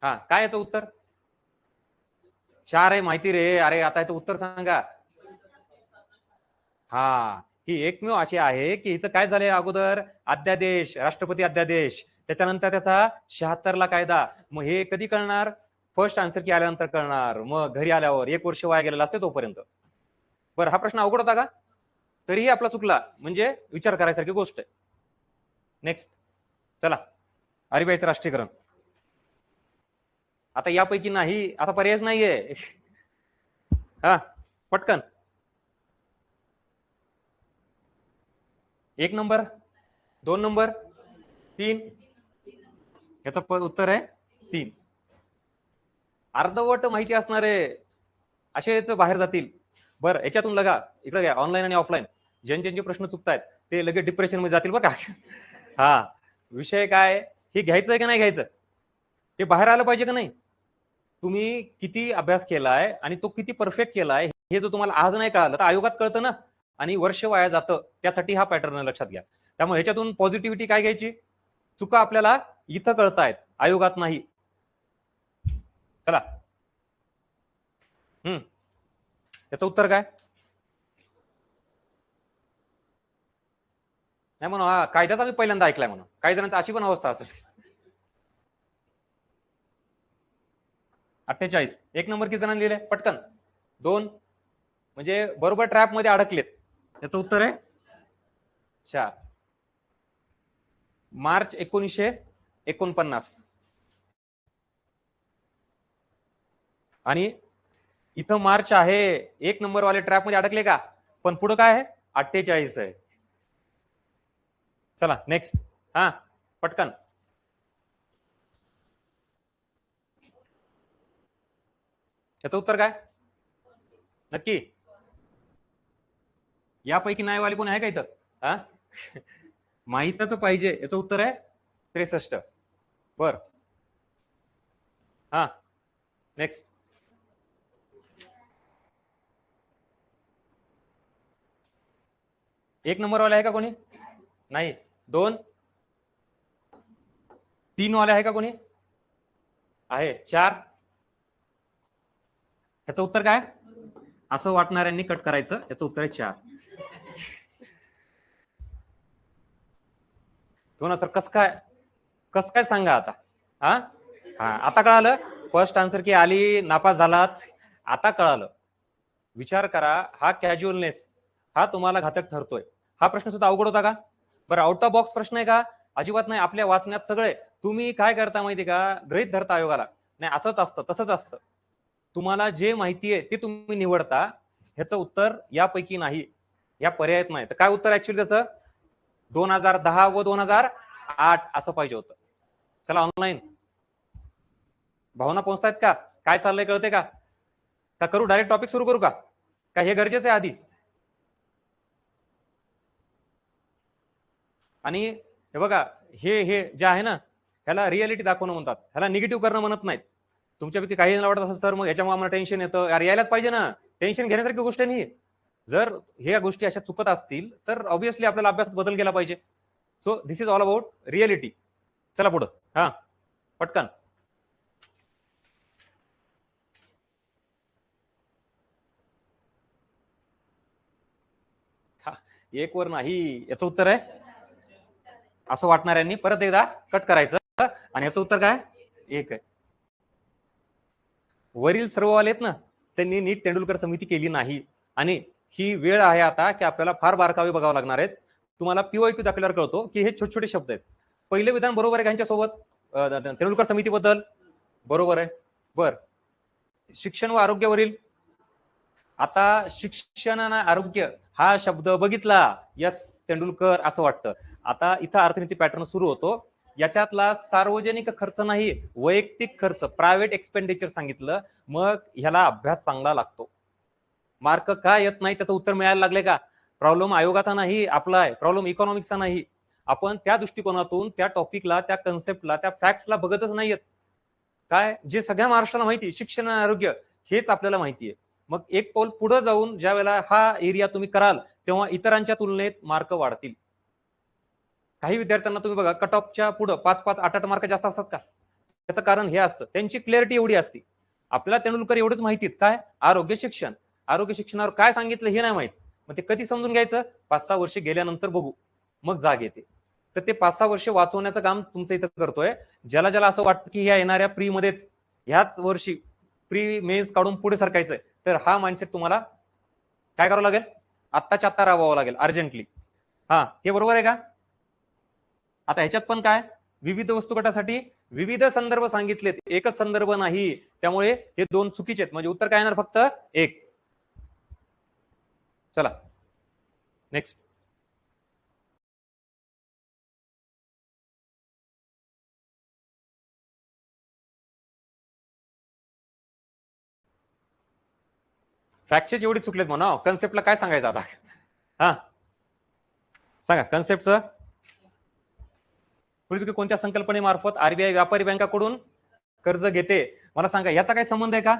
हा, काय याचं उत्तर? 4 आहे माहिती रे. अरे आता याचं उत्तर सांगा. हा, ही एकमेव अशी आहे की हिचं काय झालंय, अगोदर अध्यादेश, राष्ट्रपती अध्यादेश, त्याच्यानंतर त्याचा 76 ला कायदा. मग हे कधी कळणार? फर्स्ट आन्सर की आल्यानंतर कळणार. मग घरी आल्यावर 1 वर्ष वाया गेलेलं असते तोपर्यंत. बरं, हा प्रश्न अवघड होता का? तरीही आपला चुकला म्हणजे विचार करायसारखी गोष्ट आहे. नेक्स्ट, चला, आरबीआयचं राष्ट्रीयकरण. आता यापैकी नाही असा पर्यायच नाहीये. हा, पटकन. 1 नंबर, 2 नंबर, 3. याचं उत्तर आहे 3. अर्धवट माहिती असणार आहे असे याच बाहेर जातील. बरं, याच्यातून लगा इकडे घ्या, ऑनलाईन आणि ऑफलाईन ज्यांचे प्रश्न चुकतायत ते लगेच डिप्रेशन मध्ये जातील बरं का. हा, विषय काय, हे घ्यायचंय का नाही घ्यायचं, ते बाहेर आलं पाहिजे का नाही. तुम्ही किती अभ्यास केलाय आणि तो किती परफेक्ट केलाय हे जर तुम्हाला आज नाही कळालं तर आयोगात कळतं ना, आणि वर्ष वाया जातं. त्यासाठी हा पॅटर्न लक्षात घ्या. त्यामुळे ह्याच्यातून पॉझिटिव्हिटी काय घ्यायची, चुका आपल्याला इथं कळतायत, आयोगात नाही. चला, याचं उत्तर काय? नाही म्हणून, हा कायद्याचा मी पहिल्यांदा ऐकलाय म्हणून. काही जणांची अशी पण अवस्था असेल. 48. 1 नंबर किती जणांनी लिहिले पटकन? 2. म्हणजे बरोबर ट्रॅप मध्ये अडकलेत. याचं उत्तर आहे 4. मार्च 19 49. आणि इथं मार्च आहे, 1 नंबर वाले ट्रॅप मध्ये अडकले का, पण पुढे काय आहे 48 आहे. चला नेक्स्ट. हा पटकन. याचं उत्तर काय नक्की? यापैकी नाही वाले कोण आहे का इथं? हा माहीतच पाहिजे. याचं उत्तर आहे 63. बर. हा नेक्स्ट. एक नंबर वाले आहे का कोणी? नाही. 2 3 वाले आहे का कोणी? आहे. 4. ह्याचं उत्तर काय? असं वाटणाऱ्यांनी कट करायचं. याचं उत्तर आहे 4. दोन सर कस काय सांगा आता? हा आता कळालं. फर्स्ट आन्सर की आली, नापास झालात. आता कळालं. विचार करा, हा कॅज्युअलनेस हा तुम्हाला घातक ठरतोय. हा प्रश्न सुद्धा अवघड होता का? बरं, आउट ऑफ बॉक्स प्रश्न आहे का? अजिबात नाही. आपल्या वाचण्यात सगळे तुम्ही काय करता माहिती का, गृहीत धरता आयोगाला. नाही असंच असतं, तसंच असतं. तुम्हाला जे माहिती आहे ते तुम्ही निवडता. ह्याचं उत्तर यापैकी नाही, या पर्यायात नाही. तर काय उत्तर ऍक्च्युअली त्याचं? 2010 व 2008 असं पाहिजे होतं. चला ऑनलाईन भावना पोहोचतायत का? काय चाललंय कळते का? का करू डायरेक्ट टॉपिक सुरू करू का? हे गरजेचं आहे आधी? आणि हे बघा, हे जे आहे ना, ह्याला रियालिटी दाखवणं म्हणतात. ह्याला निगेटिव्ह करणं म्हणत नाहीत. तुमच्यापैकी काही वाटत असं सर मग ह्याच्यामुळे आम्हाला टेन्शन येतं. यार यायलाच पाहिजे ना. टेन्शन घेण्यासारखी गोष्ट नाही. जर ह्या गोष्टी अशा चुकत असतील तर ऑब्व्हियसली आपल्याला अभ्यासात बदल केला पाहिजे. So this is all about reality. चला पुढं. हा पटकन. एक वर नाही. याचं उत्तर आहे असं वाटणाऱ्यांनी परत एकदा कट करायचं. आणि याचं उत्तर काय? 1 आहे. वरील सर्व वाले आहेत ना, त्यांनी नीट तेंडुलकर समिती केली नाही. आणि ही वेळ आहे आता की आपल्याला फार बारकावे बघावं लागणार आहेत. तुम्हाला पीओक्यू दाखवल्यावर कळतो की हे छोटे छोटे शब्द आहेत. पहिले विधान बरोबर आहे यांच्यासोबत तेंडुलकर समितीबद्दल? बरोबर आहे. बर. शिक्षण व आरोग्यावरील? आता शिक्षण आणि आरोग्य हा शब्द बघितला, यस तेंडुलकर असं वाटतं. आता इथं अर्थनीती पॅटर्न सुरू होतो. याच्यातला सार्वजनिक खर्च नाही, वैयक्तिक खर्च, प्रायव्हेट एक्सपेंडिचर सांगितलं. मग ह्याला अभ्यास चांगला लागतो. मार्क का येत नाही त्याचं उत्तर मिळायला लागले का? प्रॉब्लेम आयोगाचा नाही, आपला आहे. प्रॉब्लेम इकॉनॉमिक्सचा नाही. आपण त्या दृष्टिकोनातून त्या टॉपिकला, त्या कन्सेप्टला, त्या फॅक्ट्सला बघतच नाहीयेत. काय जे सगळ्या महाराष्ट्राला माहिती, शिक्षण आणि आरोग्य हेच आपल्याला माहिती आहे. मग एक पाऊल पुढे जाऊन ज्या वेळेला हा एरिया तुम्ही कराल तेव्हा इतरांच्या तुलनेत मार्क वाढतील. काही विद्यार्थ्यांना तुम्ही बघा कट ऑफच्या पुढे 5-5, 8-8 मार्क जास्त असतात का? त्याचं कारण हे असतं, त्यांची क्लॅरिटी एवढी असते. आपल्याला तेंडुलकर एवढंच माहितीत काय? आरोग्य शिक्षण. आरोग्य शिक्षणावर काय सांगितलं हे नाही माहित. मग ते कधी समजून घ्यायचं? 5-6 वर्ष गेल्यानंतर बघू, मग जाग येते. तर ते 5-6 वर्ष वाचवण्याचं काम तुमचं इथं करतोय. ज्याला ज्याला असं वाटतं की ह्या येणाऱ्या प्री मध्येच ह्याच वर्षी प्री मेन्स काढून पुढे सरकायचंय, तर हा माइंडसेट तुम्हाला काय करावं लागेल? आत्ताच्या आत्ता राबवावं लागेल अर्जंटली. हा हे बरोबर आहे का? आता ह्याच्यात पण काय, विविध वस्तू गटासाठी विविध संदर्भ सांगितलेत, एकच संदर्भ नाही. त्यामुळे हे 2 चुकीचे आहेत. म्हणजे उत्तर काय येणार? फक्त 1. चला नेक्स्ट. फॅक्टचे एवढे चुकलेत म्हणा. कन्सेप्टला काय सांगायचं आता? हा सांगा कन्सेप्टचं. कोणत्या संकल्पनेमार्फत आरबीआय व्यापारी बँकाकडून कर्ज घेते? मला सांगा याचा काय संबंध आहे का?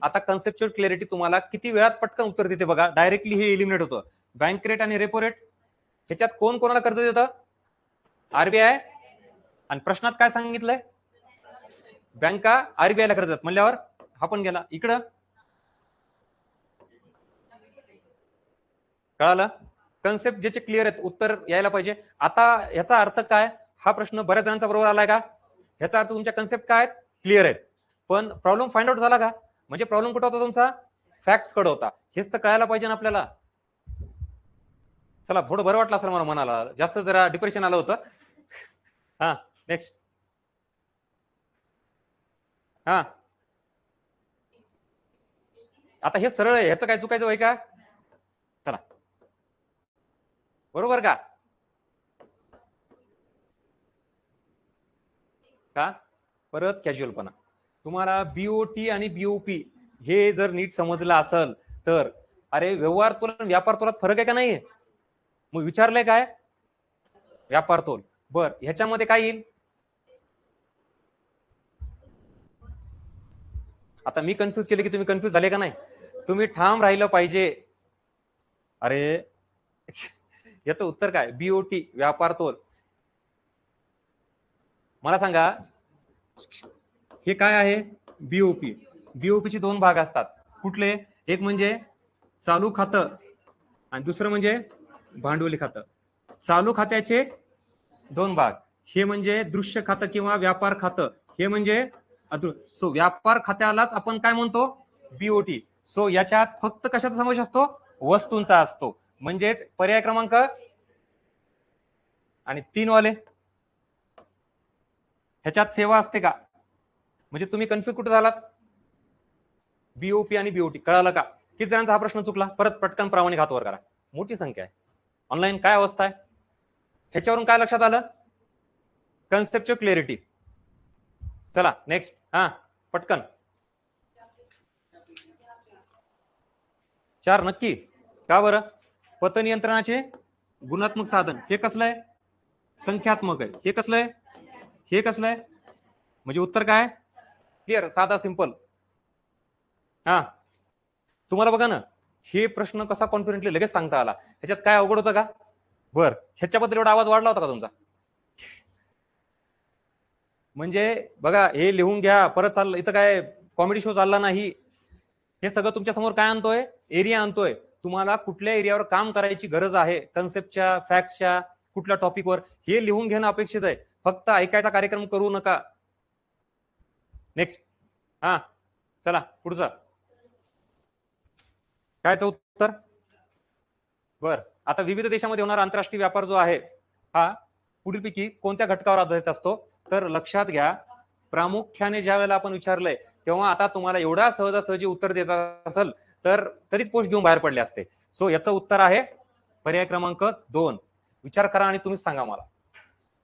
आता कन्सेप्च्युअल क्लॅरिटी तुम्हाला किती वेळात पटकन उत्तर देते बघा. डायरेक्टली हे इलिमिनेट होतं. बँक रेट आणि रेपो रेट ह्याच्यात कोण कोणाला कर्ज देतं? आरबीआय. आणि प्रश्नात काय सांगितलंय? बँका आरबीआयला कर्ज देतात म्हणल्यावर हा पण गेला इकडं. कळालं? कन्सेप्ट ज्याचे क्लिअर आहेत उत्तर यायला पाहिजे. आता ह्याचा अर्थ काय? हा प्रश्न बऱ्याच जणांचा बरोबर आलाय का? ह्याचा अर्थ तुमच्या कन्सेप्ट काय क्लिअर आहेत. पण प्रॉब्लेम फाइंड आउट झाला का? म्हणजे प्रॉब्लेम कुठं होता तुमचा? फॅक्ट्स कडे होता. हेच तर कळायला पाहिजे ना आपल्याला. चला थोडं बरं वाटलं असेल मला मनाला. जास्त जरा डिप्रेशन आलं होतं. हा नेक्स्ट. हा, आता हे सरळ आहे, ह्याचं काय चुकायचं होय का? चला, बरोबर का? का परत कॅज्युअलपणा, तुम्हाला बीओटी आणि बीओपी हे जर नीट समजलं असेल तर, अरे व्यवहार तोल आणि व्यापार तोलात फरक आहे का नाही? मग विचारलंय काय? व्यापार तोल. बर, ह्याच्यामध्ये काय येईल? आता मी कन्फ्युज केले की तुम्ही कन्फ्युज झाले का नाही? तुम्ही ठाम राहिलं पाहिजे. अरे याचं उत्तर काय? बीओटी, व्यापार तोल. मला सांगा, हे काय आहे? बीओपी. बीओपीचे दोन भाग असतात. कुठले? एक म्हणजे चालू खातं आणि दुसरं म्हणजे भांडवली खातं. चालू खात्याचे दोन भाग, हे म्हणजे दृश्य खातं किंवा व्यापार खातं, हे म्हणजे सो व्यापार खात्यालाच आपण काय म्हणतो? बीओटी. सो याच्यात फक्त कशाचा समावेश असतो? वस्तूंचा असतो. म्हणजेच पर्याय क्रमांक आणि 3 वाले, ह्याच्यात सेवा असते का? म्हणजे तुम्ही कन्फ्युज कुठे झालात? बीओपी आणि बीओटी कळालं का? किती जणांचा हा प्रश्न चुकला? परत पटकन प्रामाणिक हात वर करा. मोठी संख्या आहे. ऑनलाईन काय अवस्था आहे? ह्याच्यावरून काय लक्षात आलं? कन्सेप्टची क्लॅरिटी. चला नेक्स्ट. हा, पटकन. 4 नक्की? का बरं? पतनियंत्रणाचे गुणात्मक साधन हे कसलं आहे? संख्यात्मक आहे. हे कसलं आहे? हे कसलं आहे? म्हणजे उत्तर काय? क्लिअर, साधा, सिंपल. हा, तुम्हाला बघा ना, हे प्रश्न कसा कॉन्फिडेंटली लगेच सांगता आला. ह्याच्यात काय अवघड होतं का? बर, ह्याच्याबद्दल एवढा आवाज वाढला होता का तुमचा? म्हणजे बघा, हे लिहून घ्या. परत चाललं इथं काय कॉमेडी शो चालला नाही. हे सगळं तुमच्या समोर काय आणतोय? एरिया आणतोय. तुम्हाला कुठल्या एरियावर काम करायची गरज आहे, कन्सेप्टच्या, फॅक्टच्या, कुठल्या टॉपिकवर, हे लिहून घेणं अपेक्षित आहे. फक्त ऐकायचा कार्यक्रम करू नका. नेक्स्ट. हा, चला पुढचा. कायचं उत्तर? बर, आता विविध देशांमध्ये होणारा आंतरराष्ट्रीय व्यापार जो आहे, हा पुढीलपैकी कोणत्या घटकावर आधारित असतो? तर लक्षात घ्या, प्रामुख्याने ज्या वेळेला आपण विचारलंय तेव्हा आता तुम्हाला एवढा सहजासहजी उत्तर देत असेल तर तरीच पोस्ट घेऊन बाहेर पडले असते. सो याचं उत्तर आहे पर्याय क्रमांक 2. विचार करा आणि तुम्हीच सांगा मला.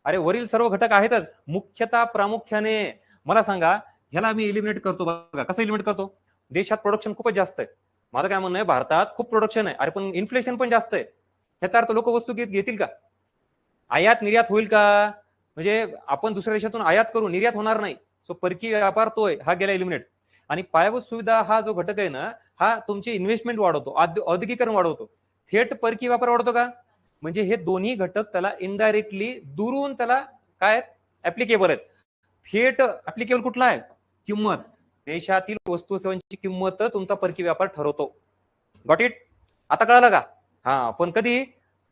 अरे वरील सर्व घटक आहेतच, मुख्यतः प्रामुख्याने. मला सांगा, ह्याला मी इलिमिनेट करतो बघा. कसं इलिमिनेट करतो? देशात प्रोडक्शन खूपच जास्त आहे. माझं काय म्हणणं आहे, भारतात खूप प्रोडक्शन आहे, अरे पण इन्फ्लेशन पण जास्त आहे. ह्याचा अर्थ लोक वस्तू घेतील का? आयात निर्यात होईल का? म्हणजे आपण दुसऱ्या देशातून आयात करू, निर्यात होणार नाही. सो परकीय व्यापार तोय हा गेला इलिमिनेट. आणि पायाभूत सुविधा हा जो घटक आहे ना, हा तुमची इन्व्हेस्टमेंट वाढवतो, औद्योगिकरण वाढवतो. थेट परकीय व्यापार वाढवतो का? म्हणजे हे दोन्ही घटक त्याला इनडायरेक्टली दुरून त्याला काय ऍप्लिकेबल आहेत. थेट ऍप्लिकेबल कुठला आहे? किंमत. देशातील वस्तू सेवांची किंमत तुमचा परकीय व्यापार ठरवतो. Got it? आता कळालं का? हा, पण कधी?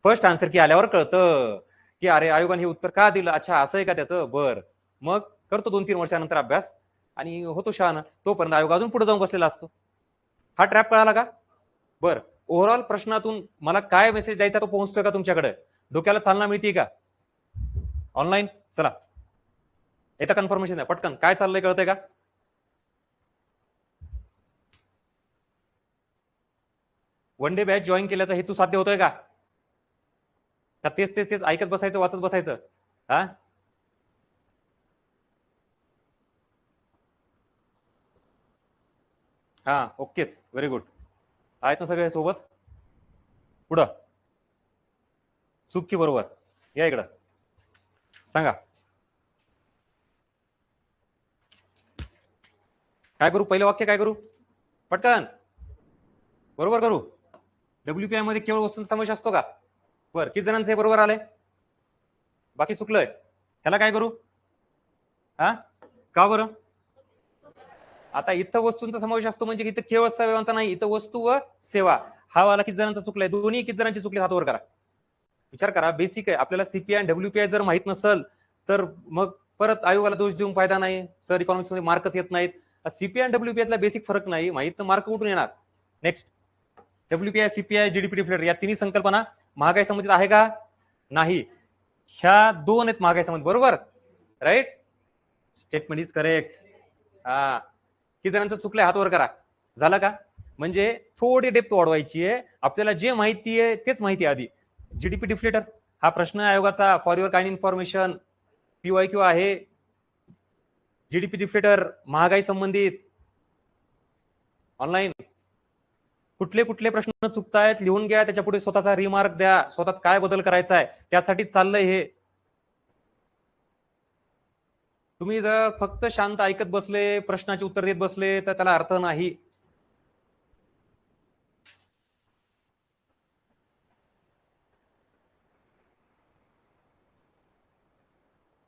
फर्स्ट आन्सर की आल्यावर कळतं की अरे आयोगाने हे उत्तर का दिलं. अच्छा, असं आहे का त्याचं? बर, मग करतो 2-3 वर्षानंतर अभ्यास आणि होतो शहाणा. तोपर्यंत आयोग अजून पुढे जाऊन बसलेला असतो. हा ट्रॅप कळाला का? बर, ओव्हरऑल प्रश्नातून मला काय मेसेज द्यायचा तो पोहोचतोय का तुमच्याकडे? डोक्याला चालना मिळते का? ऑनलाईन चला, येतं कन्फर्मेशन आहे. पटकन काय चाललंय कळतंय का? वन डे बॅच जॉईन केल्याचा हेतू साध्य होतोय का? तेच तेच तेच ऐकत बसायचं, वाचत बसायचं? हा, हा, ओकेच, व्हेरी गुड. आहेत ना सगळे सोबत? पुढं चूक की बरोबर? या इकडं सांगा. काय करू? पहिलं वाक्य काय करू? पटकन बरोबर करू. डब्ल्यूपीआय मध्ये केवळ वस्तूंचा समावेश असतो का? बरं, किती जणांचं हे बरोबर आलंय? बाकी चुकलंय? ह्याला काय करू? हा, का बरं? आता इथं वस्तूंचा समावेश असतो म्हणजे इथं केवळ सेवांचा नाही, इथं वस्तू व सेवा. हा वाला किती जणांचा चुकलाय? दोन्ही किती जणांची चुकले? हात वर करा. विचार करा, बेसिक आहे. आपल्याला सीपीआय आणि डब्ल्यूपीआय जर माहित नसेल तर मग परत आयोगाला दोष देऊन फायदा नाही. सर इकॉनॉमिक्स मध्ये मार्कच येत नाहीत. सीपीआय आणि डब्ल्यूपीआय बेसिक फरक नाही माहित तर मार्क कुठून येणार? Next. WPI, CPI, GDP deflator या तिन्ही संकल्पना महागाई संबंधित आहे का? नाही. ह्या दोन आहेत महागाई संबंधित. बरोबर, राईट? Statement is correct. हा, किती जणांचं चुकलंय हात वर करा. झालं का? म्हणजे थोडी डेप्थ वाढवायची आहे. आपल्याला जे माहिती आहे तेच माहिती आहे आधी. जीडीपी डिफ्लेटर हा प्रश्न आयोगाचा for your kind information PYQ आहे. जीडीपी डिफ्लेटर महागाई संबंधित ऑनलाईन. कुठले कुठले प्रश्न चुकतायत लिहून घ्या, त्याच्या पुढे स्वतःचा रिमार्क द्या, स्वतःत काय बदल करायचा आहे त्यासाठी चाललंय हे. तुम्ही जर फक्त शांत ऐकत बसले, प्रश्नाचे उत्तर देत बसले तर त्याला अर्थ नाही.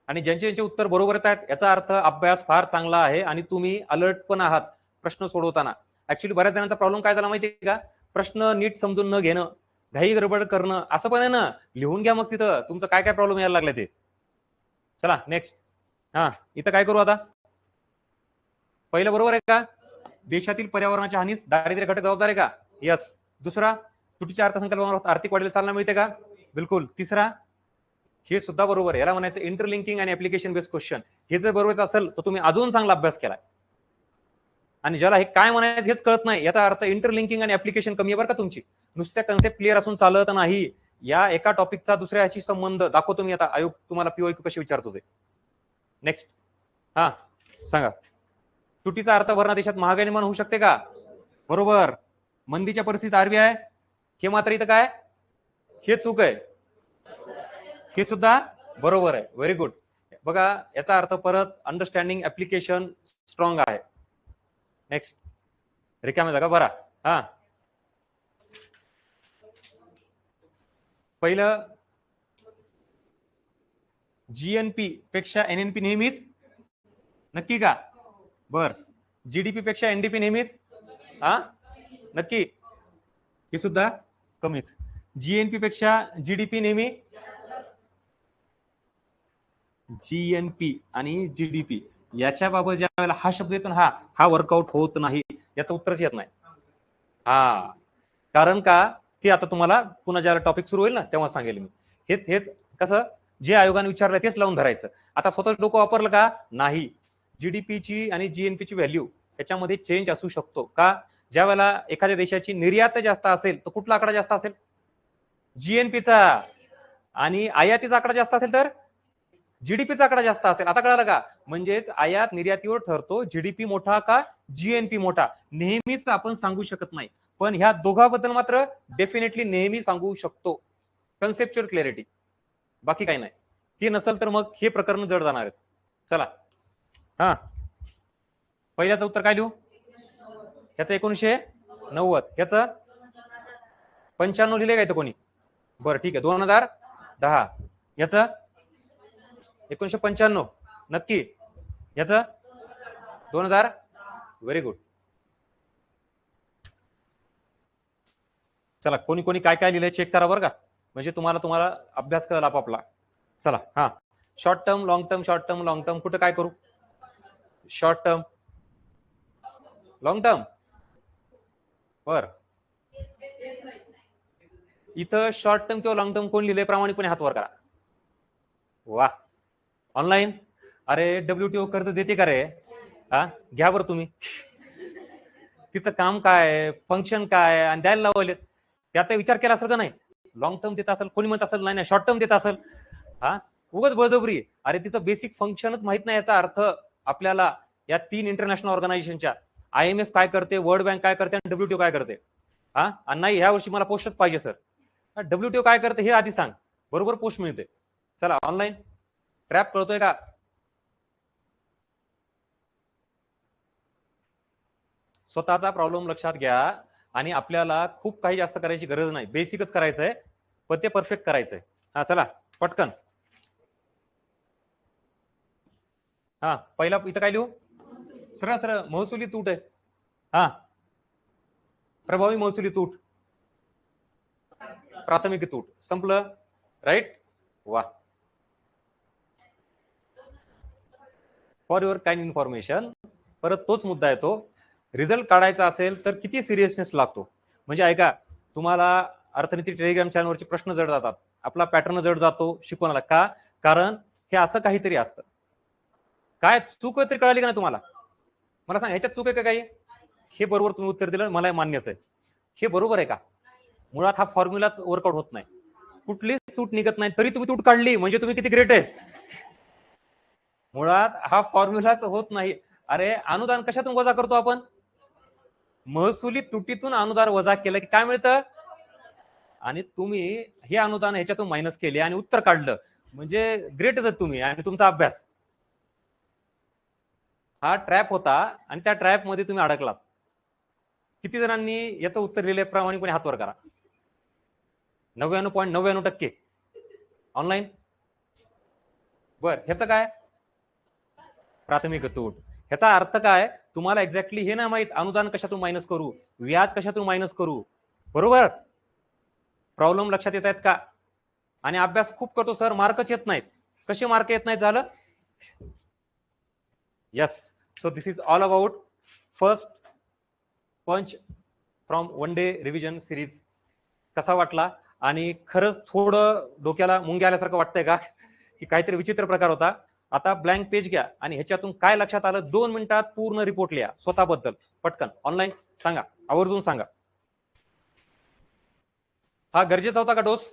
आणि ज्यांचे ज्यांचे उत्तर बरोबर येत आहेत याचा अर्थ अभ्यास फार चांगला आहे आणि तुम्ही अलर्ट पण आहात प्रश्न सोडवताना. ऍक्च्युली बऱ्याच जणांचा प्रॉब्लेम काय झाला माहितीये का? प्रश्न नीट समजून न घेणं, घाई गडबड करणं, असं पण आहे ना. लिहून घ्या मग तिथं तुमचं काय काय प्रॉब्लेम यायला लागले ते. चला नेक्स्ट. हा, इथं काय करू आता? पहिलं बरोबर आहे का? देशातील पर्यावरणाच्या हानीस दारिद्र्य घटक जबाबदार आहे का? यस. दुसरा, तुटीच्या अर्थसंकल्पावर आर्थिक वाढीला चालना मिळते का? बिलकुल. तिसरा, हे सुद्धा बरोबर आहे. याला म्हणायचं इंटरलिंकिंग आणि ऍप्लिकेशन बेस्ड क्वेश्चन. हे जर बरोबर असेल तर तुम्ही अजून चांगला अभ्यास केलाय. आणि ज्याला हे काय म्हणायचं हेच कळत नाही याचा अर्थ इंटरलिंकिंग आणि ऍप्लिकेशन कमी आहे बरं का तुमची. नुसत्या कन्सेप्ट क्लिअर असून चालत नाही. या एका टॉपिकचा दुसऱ्याशी संबंध दाखवतो मी आता. आयोग तुम्हाला PYQ कशी विचारतो ते. नेक्स्ट. हा, सांगा. तुटीचा अर्थ भरणा देशात महागाई निर्माण होऊ शकते का? बरोबर. मंदीच्या परिस्थितीत RBI, हे मात्र इथं काय? हे चूक आहे. हे सुद्धा बरोबर आहे. Very good. बघा याचा अर्थ परत अंडरस्टँडिंग ऍप्लिकेशन स्ट्रॉंग आहे. नेक्स्ट. रिकाम्या जागा बरा. हा, पहिलं GNP पेक्षा NNP नेहमीच नक्की का? बर. GDP पेक्षा NDP नेहमीच हा नक्की. हे सुद्धा कमीच. GNP पेक्षा GDP नेहमी. GNP आणि GDP याच्या बाबत ज्या वेळेला हा शब्द येतो ना, हा वर्कआउट होत नाही. याचं उत्तरच येत नाही. हा, कारण का ते आता तुम्हाला पुन्हा ज्याला टॉपिक सुरू होईल ना तेव्हा सांगेल मी. हेच हेच कसं जे आयोगाने विचारलं तेच लावून धरायचं. आता स्वतःच डोकं वापरलं का? नाही. जीडीपीची आणि GNPची व्हॅल्यू याच्यामध्ये चेंज असू शकतो का? ज्या वेळेला एखाद्या देशाची निर्यात जास्त असेल तर कुठला आकडा जास्त असेल? GNPचा. आणि आयातीचा आकडा जास्त असेल तर जीडीपीचा आकडा जास्त असेल. आता कळालं का? म्हणजेच आयात निर्यातीवर ठरतो जीडीपी मोठा का GNP मोठा. नेहमीच आपण सांगू शकत नाही, पण ह्या दोघांबद्दल मात्र डेफिनेटली नेहमी सांगू शकतो. कन्सेप्च्युअल क्लॅरिटी, बाकी काही नाही. ती नसेल तर मग हे प्रकरण जड जाणार आहेत. चला. हा, पहिल्याचं उत्तर काय लिहू? ह्याचं 1990. ह्याचं 95 लिहिले का इथं कोणी? बरं ठीक आहे. 2010. याचं 1995 नक्की. याचं 2000. Very good. चला, कोणी कोणी काय काय लिहिलंय चेक करा बरं का, म्हणजे तुम्हाला अभ्यास करायला आपापला. चला. हा, short term, long term, short term, long term. कुठं काय करू? Short term, long term. बर. इथं शॉर्ट टर्म किंवा लॉंग टर्म कोण लिहिलंय प्रामाणिकपणे हात वर करा. वा. ऑनलाईन. अरे WTO कर्ज देते का रे? हा, घ्या बरं तुम्ही. तिचं काम काय, फंक्शन काय, आणि द्यायला लावले त्याचा विचार केला असेल का नाही? लॉंग टर्म देत असेल, कोणी म्हणत असेल नाही शॉर्ट टर्म देत असेल. हा, उगाच बळजबरी. अरे तिचं बेसिक फंक्शनच माहित नाही. याचा अर्थ आपल्याला या 3 इंटरनॅशनल ऑर्गनायझेशनच्या IMF काय करते, वर्ल्ड बँक काय करते आणि WTO काय करते. हा, आणि नाही ह्या वर्षी मला पोस्टच पाहिजे सर. WTO काय करते हे आधी सांग, बरोबर पोस्ट मिळते. चला ऑनलाईन. ट्रॅप कळतोय का? स्वतःचा प्रॉब्लेम लक्षात घ्या आणि आपल्याला खूप काही जास्त करायची गरज नाही. बेसिकच करायचंय, पण ते परफेक्ट करायचंय. हा, चला पटकन. हा, पहिला इथं काय लिहू? सरळ सरळ महसुली तूट आहे. हा, प्रभावी महसुली तूट, प्राथमिक तूट संपलं. राईट. वा. फॉर युअर काइंड इन्फॉर्मेशन, परत तोच मुद्दा येतो. रिझल्ट काढायचा असेल तर किती सिरियसनेस लागतो. म्हणजे ऐका, तुम्हाला अर्थनीती टेलिग्राम चॅनलवरचे प्रश्न जड जातात, आपला पॅटर्न जड जातो शिकवण्याला. का? कारण हे असं काहीतरी असतं. काय चूक तरी कळाली का नाही तुम्हाला? मला सांग, ह्याच्यात चूक आहे का काही? हे बरोबर तुम्ही उत्तर दिलं, मला मान्यच आहे. हे बरोबर आहे का? मुळात हा फॉर्म्युलाच वर्कआउट होत नाही, कुठलीच तूट निघत नाही, तरी तुम्ही तूट काढली म्हणजे तुम्ही किती ग्रेट आहे. मुळात हा फॉर्म्युलाच होत नाही. अरे अनुदान कशातून वजा करतो आपण? महसुली तुटीतून अनुदान वजा केलं की काय मिळतं? आणि तुम्ही हे अनुदान ह्याच्यातून मायनस केले आणि उत्तर काढलं म्हणजे ग्रेटच आहेत तुम्ही. आणि तुमचा अभ्यास हा ट्रॅप होता आणि त्या ट्रॅप मध्ये तुम्ही अडकलात. किती जणांनी याचं उत्तर लिहिलंय प्रामाणिकपणे हात वर करा. 99.99% ऑनलाईन. बर, ह्याचं काय? प्राथमिक तूट. ह्याचा अर्थ काय? तुम्हाला एक्झॅक्टली हे नाही माहित अनुदान कशातून मायनस करू, व्याज कशातून मायनस करू. बरोबर? प्रॉब्लेम लक्षात येत आहेत का? आणि अभ्यास खूप करतो सर, मार्कच येत नाहीत. कसे मार्क येत नाहीत? झालं. Yes, so this is all about first punch from one day revision series. कसा वाटला? आणि खरंच थोडं डोक्याला मुंग्या आल्यासारखं वाटतंय का की काहीतरी विचित्र प्रकार होता? आता ब्लँक पेज घ्या आणि ह्याच्यातून काय लक्षात आलं 2 मिनिटात पूर्ण रिपोर्ट लिहा स्वतःबद्दल. पटकन ऑनलाईन सांगा, आवर्जून सांगा. हा गरजेचा होता का डोस?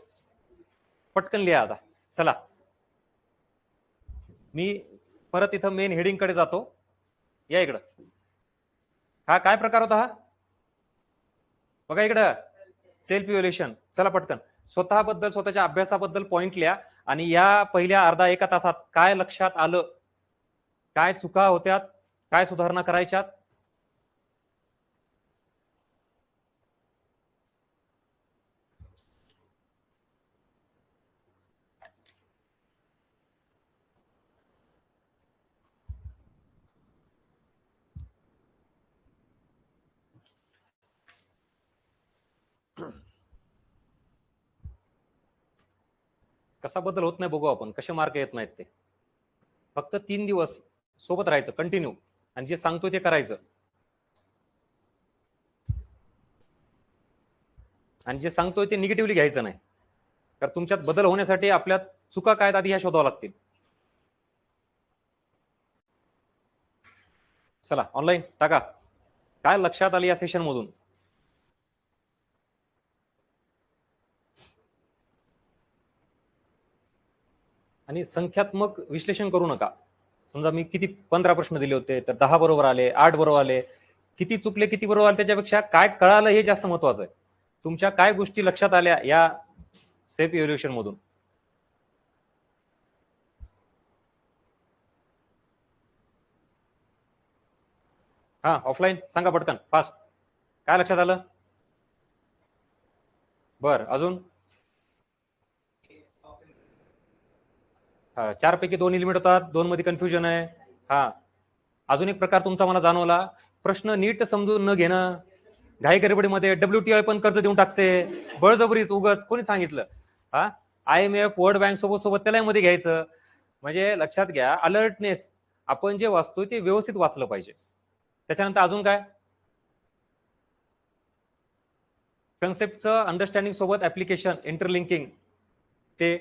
पटकन लिहा आता. चला, मी परत इथं मेन हेडिंग कडे जातो. या इकडं. हा काय प्रकार होता हा? बघा इकडं, सेल्फ इव्हॅल्युएशन. चला पटकन स्वतःबद्दल, स्वतःच्या अभ्यासाबद्दल पॉइंट लिहा. आणि या पहिल्या अर्धा एका तासात काय लक्षात आलं, काय चुका होत्यात, काय सुधारणा करायच्यात. कसा बदल होत नाही बघू आपण, कसे मार्क येत नाहीत ते. फक्त 3 दिवस सोबत राहायचं कंटिन्यू आणि जे सांगतोय ते करायचं. आणि जे सांगतोय ते निगेटिव्हली घ्यायचं नाही, तर तुमच्यात बदल होण्यासाठी आपल्यात चुका काय आधी ह्या शोधाव्या लागतील. चला ऑनलाईन टाका, काय लक्षात आलं या सेशन मधून. आणि संख्यात्मक विश्लेषण करू नका. समजा मी किती 15 प्रश्न दिले होते, तर 10 बरोबर आले, 8 बरोबर आले. किती चुकले, किती बरोबर आले, त्याच्यापेक्षा काय कळालं हे जास्त महत्वाचं आहे. तुमच्या काय गोष्टी लक्षात आल्या या सेल्फ इव्हॅल्युएशन मधून. हा ऑफलाईन सांगा पटकन फास्ट, काय लक्षात आलं? बर, अजून? 4 पैकी 2 लिमिट होतात, 2 मध्ये कन्फ्युजन आहे. हा, अजून एक प्रकार तुमचा मला जाणवला, प्रश्न नीट समजून न घेणं. घाई गडबडीमध्ये WTI पण कर्ज देऊन टाकते, बळजबरीच उगच कोणी सांगितलं? हा, IMF वर्ल्ड बँक सोबत त्याला मध्ये घ्यायचं. म्हणजे लक्षात घ्या, अलर्टनेस. आपण जे वाचतोय ते व्यवस्थित वाचलं पाहिजे. त्याच्यानंतर अजून काय? कन्सेप्टचं अंडरस्टँडिंग सोबत ऍप्लिकेशन इंटरलिंकिंग ते.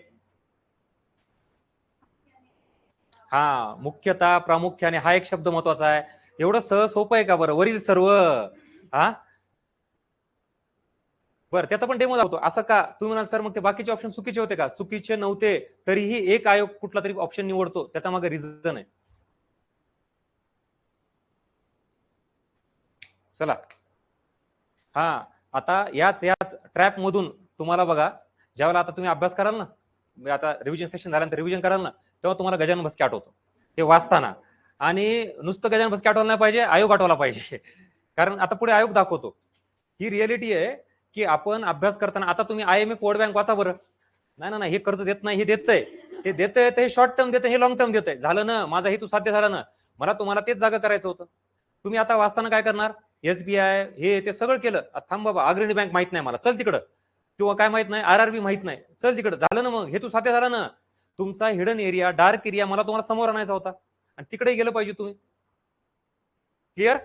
हा, मुख्यता प्रामुख्याने हा एक शब्द महत्वाचा आहे. एवढं सहज सोपं आहे का बरं? वरील सर्व. हा, बरं, त्याचा पण डेमो दाखवतो. असं का तुम्ही म्हणाल सर, मग ते बाकीचे ऑप्शन चुकीचे होते का? चुकीचे नव्हते, तरीही एक आयोग कुठला तरी ऑप्शन निवडतो, त्याचा मागे रिझन आहे. चला, हा, आता याच ट्रॅप मधून तुम्हाला बघा, ज्यावेळेला आता तुम्ही अभ्यास कराल ना, आता रिव्हिजन सेशन झाल्यानंतर रिव्हिजन कराल ना, तेव्हा तुम्हाला गजानन भस्के आठवतो ते वाचताना. आणि नुसतं गजानन भस्के आठवलं नाही पाहिजे, आयोग आठवला पाहिजे. कारण आता पुढे आयोग दाखवतो. ही रिअलिटी आहे की आपण अभ्यास करताना, आता तुम्ही IMF वर्ल्ड बँक वाचा बरं. नाही ना, हे कर्ज देत नाही, हे देतंय. हे देतंय, हे शॉर्ट टर्म देतंय, हे लॉंग टर्म देतंय. झालं ना, माझा हेतू साध्य झाला ना. मला तुम्हाला तेच जागा करायचं होतं. तुम्ही आता वाचताना काय करणार? SBI हे ते सगळं केलं. थांब बाबा, अग्रणी बँक माहित नाही मला, चल तिकडं. किंवा काय माहित नाही, RRB माहित नाही, चल तिकडं. झालं ना, मग हेतू साध्य झाला ना. तुमचा हिडन एरिया, डार्क एरिया मला तुम्हाला समोर आणायचा होता, आणि तिकडे गेलं पाहिजे तुम्ही. क्लिअर?